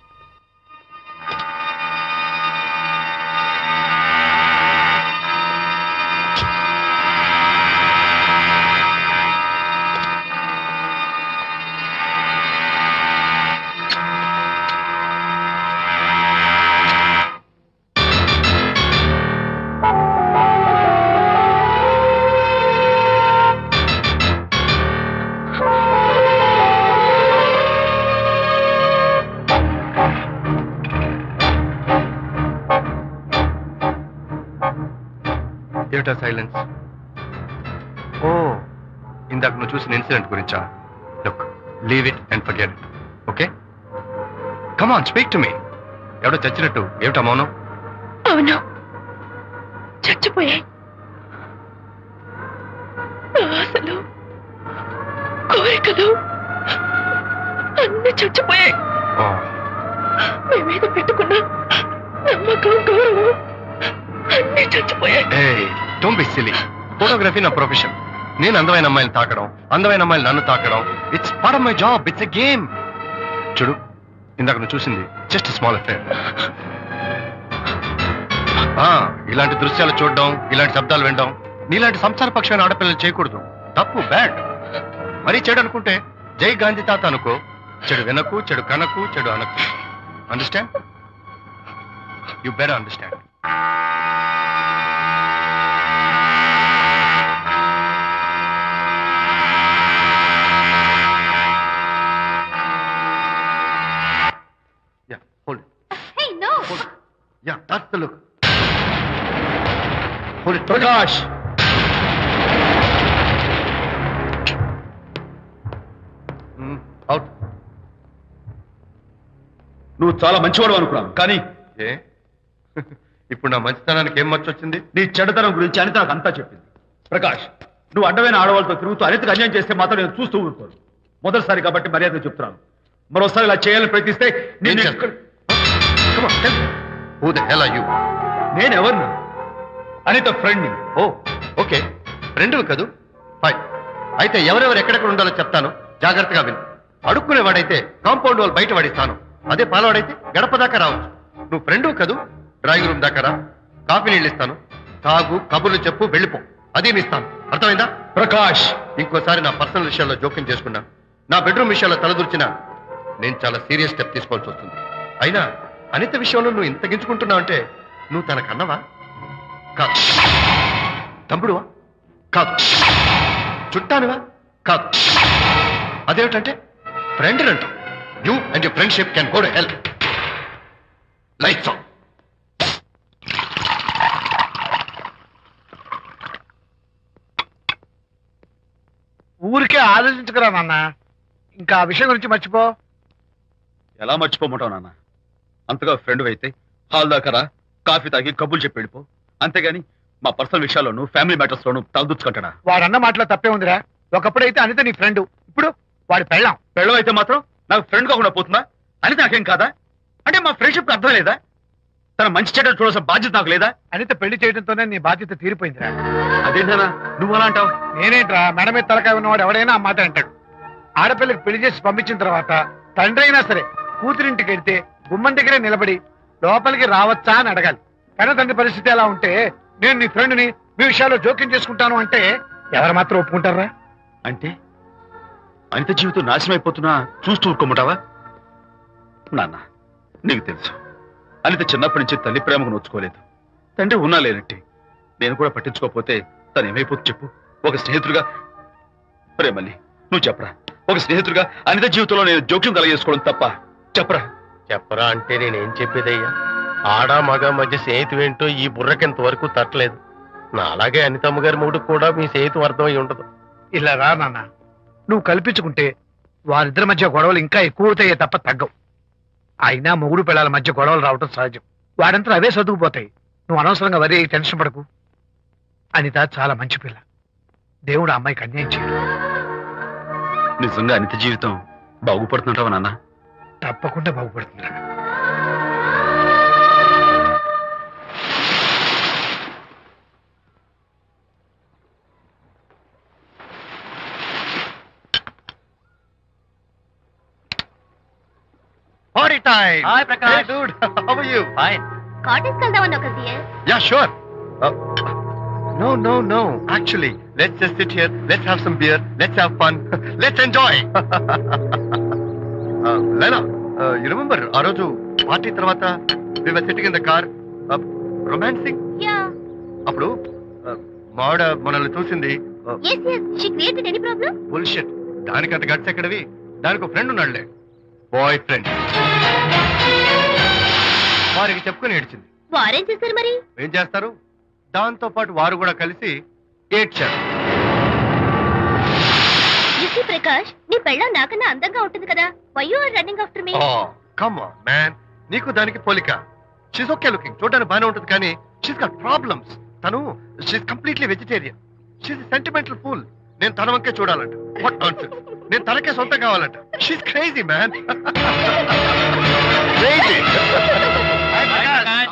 F: ఏమిటా సైలెన్స్? ఓ, ఇందాక నువ్వు చూసిన ఇన్సిడెంట్ గురించా? Look, leave it and forget it. Okay, come on, speak to me. ఎవడో చచ్చినట్టు ఏమిటా మౌనం?
B: అవును, చచ్చిపోయాయి. ఆశలు, కోరికలు అన్ని చచ్చిపోయాయి. మీ మీద పెట్టుకున్న నమ్మకం, గౌరవం అన్ని చచ్చిపోయాయి.
F: Don't be silly. ఫోటోగ్రఫీ నా ప్రొఫెషన్. నేను అందమైన అమ్మాయిని తాకడం, అందమైన అమ్మాయిలు నన్ను తాకడం, it's part of my job. It's a game. చూడు, ఇందాక నువ్వు చూసింది జస్ట్ స్మాల్ అఫేర్. ఇలాంటి దృశ్యాలు చూడడం, ఇలాంటి శబ్దాలు వినడం నీలాంటి సంసారపక్షమైన ఆడపిల్లలు చేయకూడదు. తప్పు, బ్యాడ్. మరీ చెడు అనుకుంటే జై గాంధీ తాత అనుకో. చెడు వినకు, చెడు కనకు, చెడు అనకు. Understand? You better understand. Hold it.
B: Hey, no.
F: Hold it. Yeah, that's the look. Hold it.
C: Prakash,
F: Out.
C: నువ్వు చాలా మంచివాడు అనుకున్నాను, కానీ
F: ఏ ఇప్పుడు నా మంచితనానికి ఏం మచ్చొచ్చింది?
C: నీ చెడుతనం గురించి అనిత నాకు అంతా చెప్పింది. ప్రకాష్, నువ్వు అడ్డమైన ఆడవాళ్ళతో తిరుగుతూ అనితకు అన్యాయం చేస్తే మాత్రం నేను చూస్తూ ఊరుకోను. మొదటిసారి కాబట్టి మర్యాద చెప్తున్నాను. మరోసారి ఇలా చేయాలని ప్రయత్నిస్తే నేను
F: Come on, tell me. Who the hell are you?
C: నేనెవరిని? అనిత ఫ్రెండ్ని.
F: ఓ ఓకే, ఫ్రెండ్ కదూ. ఫైన్. అయితే ఎవరెవరు ఎక్కడెక్కడ ఉండాలో చెప్తాను, జాగ్రత్తగా విను. అడుక్కునేవాడైతే కాంపౌండ్ వాళ్ళు బయట పడిస్తాను. అదే పాలవాడైతే గడప దాకా రావచ్చు. నువ్వు ఫ్రెండ్ కదూ, డ్రాయింగ్ రూమ్ దాకా రా. కాఫీ నీళ్ళు ఇస్తాను, తాగు, కబుర్లు చెప్పు, వెళ్ళిపో. అది ఇస్తాను. అర్థమైందా?
C: ప్రకాష్,
F: ఇంకోసారి నా పర్సనల్ విషయాల్లో జోక్యం చేసుకున్నా, నా బెడ్రూమ్ విషయాల్లో తలదూర్చినా నేను చాలా సీరియస్ స్టెప్ తీసుకోవాల్సి వస్తుంది. అయినా అనిత విషయంలో నువ్వు ఇంత గించుకుంటున్నావు అంటే నువ్వు తనకన్నవా? కాదు. తమ్ముడువా? కాదు. చుట్టానువా? కాదు. అదేమిటంటే ఫ్రెండ్ అంటావు. You and your friendship can go to hell. Lights on.
G: ఊరికే ఆలోచించుకురా నాన్న. ఇంకా ఆ విషయం గురించి మర్చిపో.
C: ఎలా మర్చిపోమంటావు నాన్న? అంతగా ఫ్రెండ్ అయితే హాల్ దాకా రా, కాఫీ తాగి కబుర్లు చెప్పి వెళ్ళిపో. అంతేగాని మా పర్సనల్ విషయాల్లోనూ ఫ్యామిలీ మ్యాటర్స్ లోనూ తలదూచుకుంటాడా?
G: వాడన్న మాటలో తప్పే ఉందిరా. ఒకప్పుడైతే అనిత నీ ఫ్రెండ్, ఇప్పుడు వాడి పెళ్ళాం.
C: పెళ్ళం అయితే మాత్రం నాకు ఫ్రెండ్ కాకుండా పోతుందా? అనిత నాకేం కాదా? అంటే మా ఫ్రెండ్షిప్ అర్థం లేదా? తన మంచి చెడ్డలు చూడాల్సిన బాధ్యత నాకు లేదా?
G: అనిత పెళ్లి చేయడంతోనే నీ బాధ్యత తీరిపోయిందిరా.
C: అదేంటనా నువ్వు అలా అంటావు?
G: నేనేంట్రా, మెడ మీద తలకాయ ఉన్నవాడు ఎవడైనా ఆ మాట అంటాడు. ఆడపిల్లకి పెళ్లి చేసి పంపించిన తర్వాత తండ్రి అయినా సరే కూతురింటికి వెళ్తే గుమ్మం దగ్గరే నిలబడి లోపలికి రావచ్చా అని అడగాలి. కానీ తండ్రి పరిస్థితి ఎలా ఉంటే నేను నీ ఫ్రెండ్ని మీ విషయాల్లో జోక్యం చేసుకుంటాను అంటే ఎవరు మాత్రం ఒప్పుకుంటారా?
C: అంటే అనిత జీవితం నాశనం అయిపోతున్నా చూస్తూ ఊరుకోమంటావా? నాన్న, నీకు తెలుసు అనిత చిన్నప్పటి నుంచి తల్లి ప్రేమకు నోచుకోలేదు. తండ్రి ఉన్నా లేనట్టి నేను కూడా పట్టించుకోకపోతే తను ఏమైపోతుంది చెప్పు? ఒక స్నేహితుడిగా ప్రేమల్ని నువ్వు చెప్పరా? ఒక స్నేహితుడిగా అనిత జీవితంలో నేను జోక్యం కలగేసుకోవడం తప్ప? చెప్పరా?
H: చెప్పరా అంటే నేనేం చెప్పేదయ్యా? ఆడ మగ మధ్య స్నేహితు ఏంటో ఈ బుర్రకింత వరకు తట్టలేదు. నా అలాగే అనితమ్మ గారి మూడు కూడా మీ స్నేహితు అర్థమై ఉండదు.
G: ఇలా రా నాన్న, నువ్వు కల్పించుకుంటే వారిద్దరి మధ్య గొడవలు ఇంకా ఎక్కువ అవుతాయే తప్ప తగ్గవు. అయినా మొగుడు పిల్లల మధ్య గొడవలు రావటం సహజం. వాడంతా అవే సర్దుకుపోతాయి. నువ్వు అనవసరంగా వరి టెన్షన్ పడకు. అనిత చాలా మంచి పిల్ల. దేవుడు ఆ అమ్మాయికి అన్యాయం చేయడు.
C: నిజంగా అనిత జీవితం బాగుపడుతుంటావా నాన్న?
G: తప్పకుండా బాగుపడుతుందిరా.
F: Party time.
D: Hi, Prakash.
F: Hey, dude. How are you?
D: Fine.
B: Cottage వెళ్దామని ఒక dear.
F: Yeah, sure. No. Actually, let's just sit here. Let's have some beer. Let's have fun. Let's enjoy. Lena, you remember ఆ రోజు party తర్వాత we were sitting in the car, romancing?
B: Yeah.
F: అప్పుడు మావిడ మనల్ని చూసింది.
B: yes she created any problem?
F: Bullshit. దానికి అంత guts ఎక్కడవి? దానికి ఒక ఫ్రెండ్ ఉన్నాడులే, బాయ్ ఫ్రెండ్. వారికి చెప్పుకుని ఏడ్చింది.
B: వారేం చేశారు మరి?
F: ఏం చేస్తారు? దాంతో పాటు వారు కూడా కలిసి ఏడ్చారు.
B: యూసీ ప్రకాష్, నీ పెళ్ళం నాకన్నా అందంగా ఉంటుంది కదా. Why you are running after me?
F: Come on man, నీకు దానికి పోలిక. షీస్ ఓకే లుకింగ్, చూడడానికి బాగానే ఉంటుంది, కానీ షీస్ గాట్ ప్రాబ్లమ్స్. తను she's completely vegetarian. She's sentimental pool. నేను తన వంకే చూడాలంట. What nonsense. నేను తనకే సొంతం కావాలంట. She's crazy man. Crazy.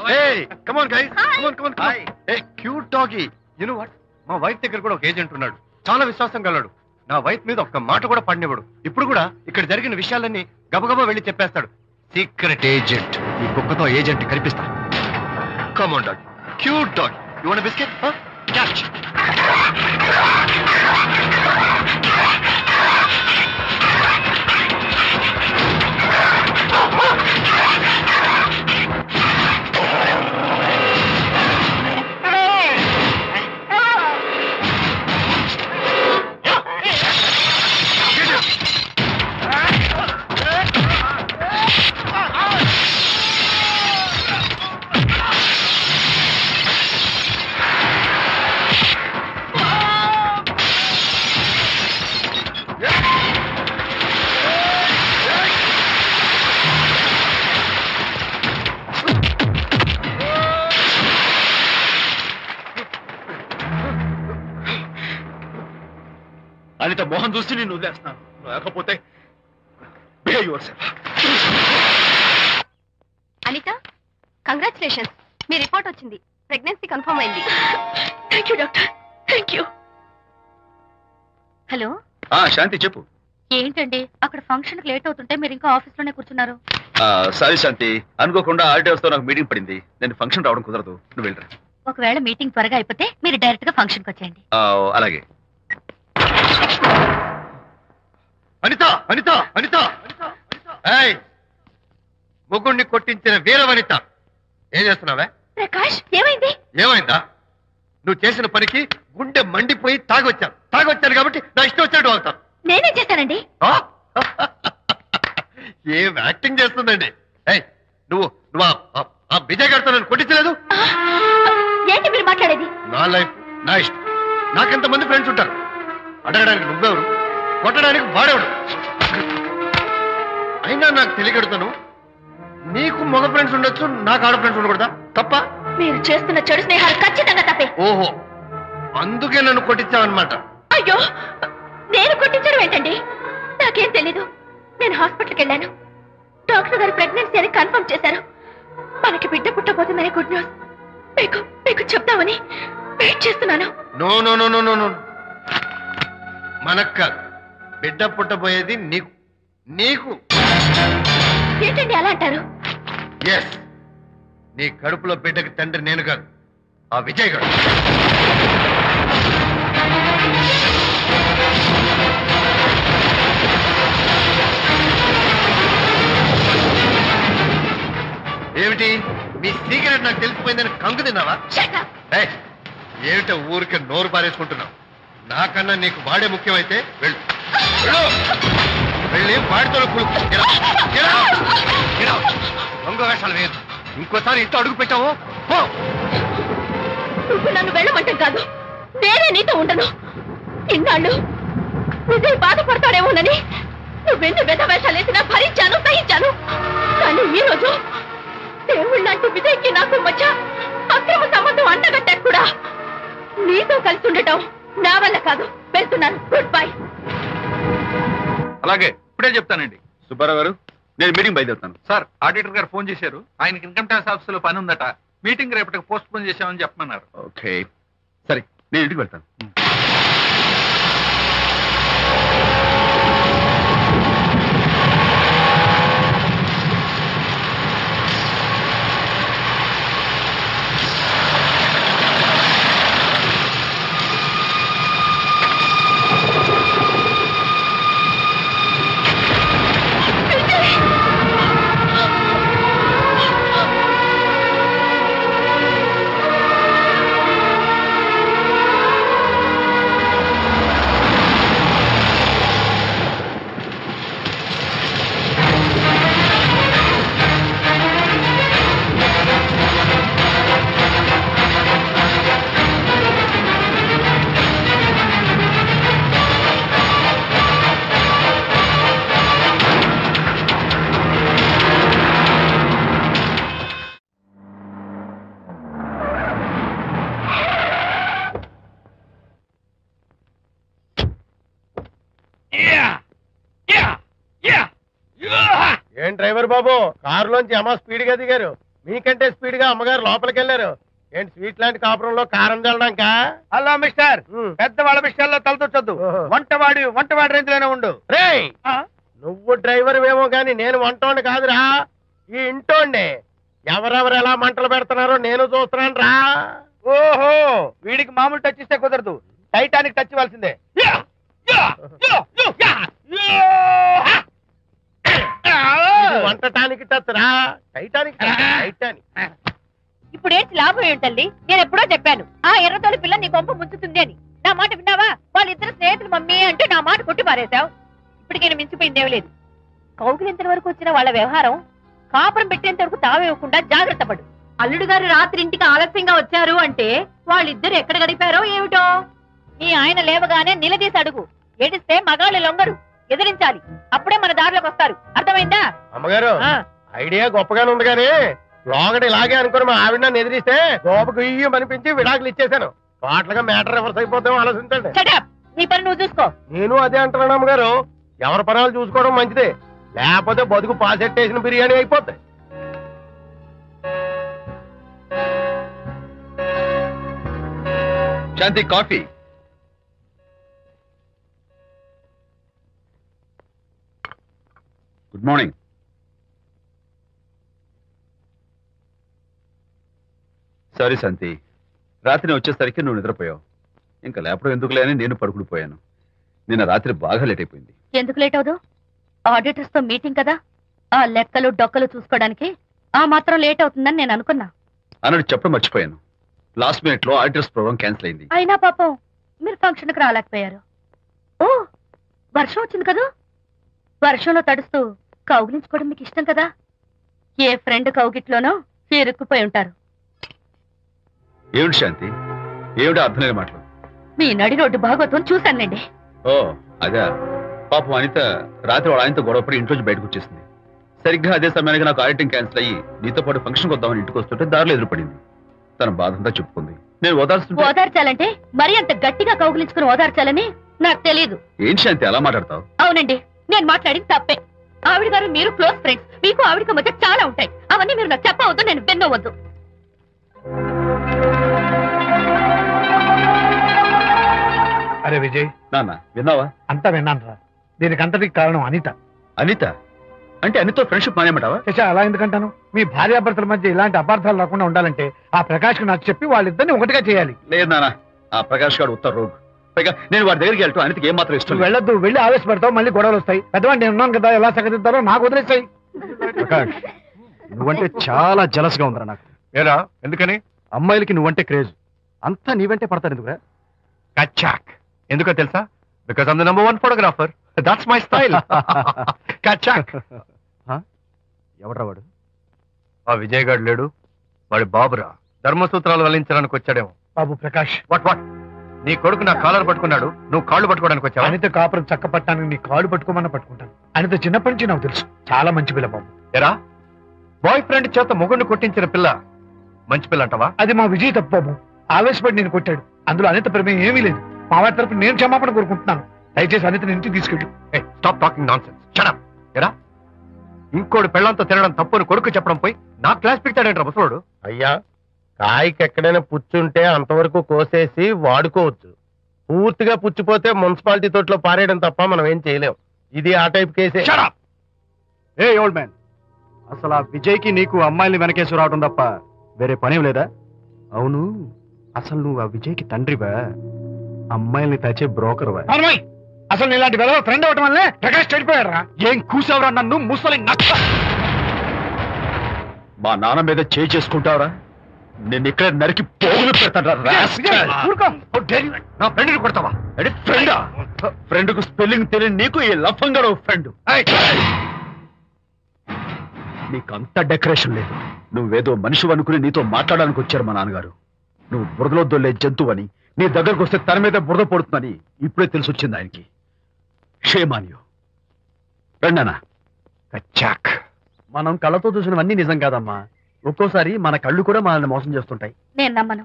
F: Hey, come on guys. Come on. Hey, cute doggy. You know what? మా వైఫ్ దగ్గర కూడా ఒక ఏజెంట్ ఉన్నాడు. చాలా విశ్వాసం గలడు. నా వైఫ్ మీద ఒక్క మాట కూడా పడినివ్వడు. ఇప్పుడు కూడా ఇక్కడ జరిగిన విషయాలన్నీ గబగబా వెళ్ళి చెప్పేస్తాడు. Secret agent. ఈ కుక్కతో ఏజెంట్ కనిపిస్తా. Come on dog. Cute dog. You want a biscuit? Huh? Catch.
C: Mohan చూసి నేను వదిలేస్తున్నాను. లేకపోతే behave yourself.
B: అనిత, కంగ్రాచులేషన్స్, మీ రిపోర్ట్ వచ్చింది. ప్రెగ్నెన్సీ కన్ఫర్మ్ అయింది. Thank you doctor, thank you. Hello,
C: Shanti చెప్పు.
B: ఏంటండి అక్కడ ఫంక్షన్ కి లేట్ అవుతుంటే మీరు ఇంకా ఆఫీస్ లోనే కూర్చున్నారు?
C: సారీ శాంతి, అనుకోకుండా ఆర్టీఎస్ తో నాకు మీటింగ్ పడింది. నేను ఫంక్షన్ రావడం కుదరదు, నువ్వు వెళ్ళరా.
B: ఒకవేళ మీటింగ్ త్వరగా అయిపోతే మీరు డైరెక్ట్ గా ఫంక్షన్ కి వచ్చేయండి.
C: అలాగే.
F: అనిత అనిత అనిత ముగ్గుడిని కొట్టించిన వీర వనిత, ఏం చేస్తున్నావే?
B: ప్రకాష్, ఏమైంది?
F: ఏమైందా? నువ్వు చేసిన పనికి గుండె మండిపోయి తాగొచ్చాను కాబట్టి నా ఇష్టం వచ్చినట్టు అవుతాను.
B: నేనేం చేశానండి?
F: ఏం యాక్టింగ్ చేస్తుందండి. నువ్వు నువ్వు ఆ విజయ్ గారితో నన్ను కొట్టించలేదు.
B: ఏంటి మీరు మాట్లాడేది?
F: నా లైఫ్ నా ఇష్టం. నాకెంతమంది ఫ్రెండ్స్ ఉంటారు. అడగడానికి నువ్వెవరు, కొట్టడానికి వాడేవాడు. అయినా నాకు తెలియగడుతాను, నీకు మగ ఫ్రెండ్స్ ఉండొచ్చు, నాకు ఆడ ఫ్రెండ్స్ ఉండకూడదా? తప్ప?
B: మీరు చేస్తున్న చెడు స్నేహాలు ఖచ్చితంగా తప్పే.
F: ఓహో, అందుకే నన్ను కొట్టించావన్నమాట.
B: అయ్యో, నేను కొట్టించడం ఏంటండి? నాకేం తెలీదు. నేను హాస్పిటల్కి వెళ్ళాను. డాక్టర్ గారు ప్రెగ్నెన్సీ అని కన్ఫర్మ్ చేశారు. మనకి బిడ్డ పుట్టబోతుందని గుడ్ న్యూస్ మీకు చెప్తామని వెయిట్ చేస్తున్నాను.
F: No no no no no no, మనక్క బిడ్డ పుట్టబోయేది నీకు. నీకు
B: ఏంటండి అలా అంటారు?
F: ఎస్, నీ కడుపులో బిడ్డకి తండ్రి నేను కాదు, ఆ విజయ్ గారు. ఏమిటి మీ సీక్రెట్ నాకు తెలిసిపోయిందని కంగు తిన్నావా? ఏమిటో ఊరికే నోరు పారేసుకుంటున్నావు? నాకన్నా నీకు వాడే ముఖ్యమైతే వెళ్ళు, వెళ్ళి వాడితో దొంగ వేషాలు వేయదు. ఇంకోసారి ఇంట్లో అడుగు పెట్టావు
B: నువ్వు నన్ను వెళ్ళమంటాం కాదు, నేనే నీతో ఉండను. ఇన్నాళ్ళు విజయ్ బాధపడతాడేమోనని నువ్వెన్ని వేషాలు వేసినా భరించాను, సహించాను. కానీ ఈ రోజు దేవుళ్ళంటూ విజయ్కి నాకు మధ్య అక్రమ సంబంధం అంటగట్టా కూడా నీతో కలిసి ఉండటం నా వల్ల కాదు. వెళ్తున్నాను, గుడ్ బై.
C: అలాగే, ఇప్పుడే చెప్తానండి. సుబ్బారావు గారు, నేను మీటింగ్ బయలుదేరుతాను.
I: సార్, ఆడిటర్ గారు ఫోన్ చేశారు. ఆయనకి ఇన్కమ్ ట్యాక్స్ ఆఫీస్ లో పని ఉందట. మీటింగ్ రేపటికి పోస్ట్ పోన్ చేశామని చెప్పమన్నారు.
C: ఓకే, సరే, నేను ఇంటికి వెళ్తాను.
H: ఏం డ్రైవర్ బాబు, కారులోంచి అమ్మ స్పీడ్ గా దిగారు. మీకంటే స్పీడ్ గా అమ్మగారు లోపలికి వెళ్ళారు. ఏంటి స్వీట్ లాంటి కాపురంలో కారం చల్లడానికా?
G: హలో మిస్టర్, పెద్దవాళ్ళ విషయాల్లో తలదొచ్చొద్దు. వంటవాడి రేంజ్ లోనే ఉండు.
H: రే, నువ్వు డ్రైవర్ ఏమో గాని నేను వంటోండి కాదురా, ఈ ఇంటోండి. ఎవరెవరు ఎలా మంటలు పెడుతున్నారో నేను చూస్తున్నాను రా.
G: ఓహో, వీడికి మామూలు టచ్ ఇస్తే కుదరదు, టైటానిక్ టచ్ ఇవ్వాల్సిందే.
H: వంటటానికి టచ్ రా, టైటానిక్ టైటానిక్.
B: ఇప్పుడు ఏంటి లాభం ఏంటల్లి? నేను ఎప్పుడో చెప్పాను ఆ ఎర్రతోలి పిల్ల నీ కొంప ముంచుతుంది అని. నా మాట విన్నావా? వాళ్ళిద్దరు స్నేహితులు మమ్మీ అంటే నా మాట కొట్టి పారేశావు. ఇప్పటికి నేను మించిపోయిందేం లేదు. కౌగిలింత వరకు వచ్చిన వాళ్ళ వ్యవహారం కాపురం పెట్టేంత వరకు తావేవ్వకుండా జాగ్రత్త పడు. అల్లుడు గారు రాత్రి ఇంటికి ఆలస్యంగా వచ్చారు అంటే వాళ్ళిద్దరు ఎక్కడ గడిపారో ఏమిటో. నీ ఆయన లేవగానే నిలదీసి అడుగు. ఏడిస్తే మగాళ్ళు లొంగరు, ఎదిరించాలి. అప్పుడే మన దారిలోకి వస్తారు. అర్థమైందా?
H: అమ్మగారు, ఐడియా గొప్పగానే ఉంది కానీ లోగడ ఇలాగే అనుకుని మా ఆవిడ నన్ను ఎదిరిస్తే గోపకు ఇయ్యం అనిపించి విడాకులు ఇచ్చేశాను. పాటలుగా మ్యాటర్ రివర్స్ అయిపోతాం, ఆలోచించండి.
B: నీ పని నువ్వు చూసుకో.
H: నేను అదే అంటున్నాను అమ్మగారు. ఎవరి పనాలు చూసుకోవడం మంచిదే, లేకపోతే బతుకు పాసెట్టేసిన బిర్యానీ అయిపోతాయి.
C: శాంతి కాఫీ. Good morning. సారీ శాంతి, రాత్రి వచ్చేసరికి నువ్వు నిద్రపోయావు. ఇంకా లేపడం ఎందుకులే అని నేను పడుకుని పోయాను. నిన్న రాత్రి బాగా లేట్ అయిపోయింది.
B: ఎందుకు లేట్ అవదు? ఆడిటర్స్ తో మీటింగ్ కదా, ఆ లెక్కలు డొక్కలు చూసుకోవడానికి ఆ మాత్రం లేట్ అవుతుందని నేను అనుకున్నా.
C: అన్నట్టు చెప్పడం మర్చిపోయాను. లాస్ట్ మినిట్ లో ఆడిటర్స్ ప్రోగ్రామ్ క్యాన్సిల్ అయింది.
B: అయినా పాపం మీరు ఫంక్షన్ కి రాలేకపోయారు. ఓ, వర్షం వచ్చింది కదా, వర్షంలో తడుస్తూ కౌగిలించుకోవడం మీకు ఇష్టం కదా. ఏ ఫ్రెండ్ కౌగిట్లోనో ఇరుక్కుపోయి ఉంటారు.
C: ఏమిటి శాంతి, ఏమిటి అర్థం లేని మాటలు?
B: మీ నడి రోడ్డు భాగవతం చూశానండి.
C: ఓ అదే, పాపం అనిత రాత్రి వాళ్ళ ఆయనతో గొడవపడి ఇంట్లోంచి బయటకు వచ్చేసింది. సరిగ్గా అదే సమయానికి నాకు ఆడిటింగ్ క్యాన్సిల్ అయ్యి నీతో పాటు ఫంక్షన్కి వద్దామని ఇంటికి వస్తుంటే దారిలో ఎదురుపడింది. తన బాధంతా చెప్పుకుంది. నేను
B: ఓదార్చాలంటే మరీ అంత గట్టిగా కౌగిలించుకుని ఓదార్చాలని నాకు తెలియదు.
C: ఏం శాంతి అలా మాట్లాడతావు?
B: అవునండి, నేను మాట్లాడింది తప్పే. ఆవిడ గారు మీరు క్లోజ్ ఫ్రెండ్స్, మీకు ఆవిడకి మధ్య చాలా ఉంటాయి. అవన్నీ మీరు నాకు చెప్పవద్దు, నేను విన్నవద్దు.
G: అరే విజయ్,
C: నాన్న విన్నావా?
G: అంతా విన్నాను రా. దీనికి అంతటికి కారణం అనిత.
C: అనిత అంటే అనితో ఫ్రెండ్షిప్ మానేమంటావా?
G: శశా, అలా ఎందుకంటాను? మీ భార్యాభర్తల మధ్య ఇలాంటి అపార్థాలు రాకుండా ఉండాలంటే ఆ ప్రకాష్ కు నాకు చెప్పి వాళ్ళిద్దరిని ఒకటిగా చేయాలి.
C: లేదు నాన్న, ఆ ప్రకాష్ గారు ఉత్తర రోగ్. పైగా నేను వాడి దగ్గరికి వెళ్తాను. అనితకి ఏం మాత్రం ఇష్టం.
G: వెళ్ళొద్దు, వెళ్ళి ఆవేశపడతావు, మళ్ళీ గొడవలు వస్తాయి. పెద్దవాడు నేను ఉన్నాను కదా, ఎలా సగదిద్దారో నాకు వదిలేస్తాయి.
F: ప్రకాష్, నువ్వంటే చాలా జలస్ గా ఉందిరా నాకు. ఏరా ఎందుకని? అమ్మాయిలకి నువ్వంటే క్రేజ్, అంతా నీవంటే పడతారు ఎందుకురా? కచ్చాక్. ఎందుకో తెలుసా? Because I'm the number 1 photographer. That's my style. కచ్చాక్. ఎవడ్రా వాడు? ఆ విజయ్ గారు లేడు, వాడి బాబురా. ధర్మసూత్రాలు వల్లించడానికి వచ్చాడేమో.
G: బాబు ప్రకాష్,
F: వాట్ నీ కొడుకు నా కాలర్ పట్టుకున్నాడు, నువ్వు కాళ్ళు పట్టుకోవడానికి వచ్చావా?
G: అనిత కాపురం చక్క పట్టానికి నీ కాళ్ళు పట్టుకోమన్నా పట్టుకుంటాను. అనిత చిన్నప్పటి నుంచి నాకు తెలుసు, చాలా మంచి పిల్ల బాబు.
F: ఎరా, బాయ్ ఫ్రెండ్ చేత మొగుడిని కొట్టించిన పిల్ల మంచి పిల్ల అంటావా?
G: అది మా విజయ్ తప్పు బాబు. ఆవేశపడి నేను కొట్టాడు. అందులో అనిత ప్రమేయం ఏమీ లేదు. మా వారి తరపు నేను క్షమాపణ కోరుకుంటున్నాను. దయచేసి అనితని ఇంటికి తీసుకెళ్ళు.
F: Stop talking nonsense. Shut up. ఎరా, ఇంకోటి పెళ్ళంతో తినడం తప్పుని కొడుకు చెప్పడం పోయి నా క్లాస్ పిక్తాడంటారా ముసలోడు?
H: అయ్యా, కాయకి ఎక్కడైనా పుచ్చుంటే అంతవరకు కోసేసి వాడుకోవచ్చు. పూర్తిగా పుచ్చిపోతే మున్సిపాలిటీ తోటలో పారేయడం తప్ప మనం ఏం చేయలేం. ఇది ఆ టైప్ కేసే.
F: Shut up! ఏ ఓల్డ్ మ్యాన్, అసలు ఆ విజయ్కి నీకు అమ్మాయిని వెనకేసి రావడం తప్ప వేరే పనేం లేదా? అవును, అసలు నువ్వు ఆ విజయ్కి తండ్రివా, అమ్మాయిల్ని తెచ్చే బ్రోకర్వా?
G: అసలు నేను ఇలాంటి వెధవ ఫ్రెండ్ అవటం వల్లే ప్రకాష్ చెడిపోయాడు రా.
F: ఏం కూసావురా నన్ను ముసలి నచ్చ?
C: మా నాన్న మీద చేయి చేసుకుంటావరా? నేను ఇక్కడ నరికి పోగులు పెడతాను.
F: నా ఫ్రెండ్ని కొడతావా?
C: ఫ్రెండా? ఫ్రెండ్ కు స్పెల్లింగ్ తెలియని నీకు ఈ లఫంగా ఫ్రెండ్. నీకంత డెకరేషన్ లేదు. నువ్వేదో మనిషి అనుకుని నీతో మాట్లాడడానికి వచ్చారు మా నాన్నగారు. నువ్వు బురదలో దొల్లే జంతువు అని, నీ దగ్గరకు వస్తే తన మీద బురద పడుతుందని ఇప్పుడే తెలిసి వచ్చింది ఆయనకి. షేమాన్యు రండనా.
F: కచ్చాక్.
D: మనం కళ్ళతో చూసినవన్నీ నిజం కాదమ్మా. ఒక్కోసారి మన కళ్ళు కూడా మనల్ని మోసం చేస్తుంటాయి.
B: నేను నమ్మను.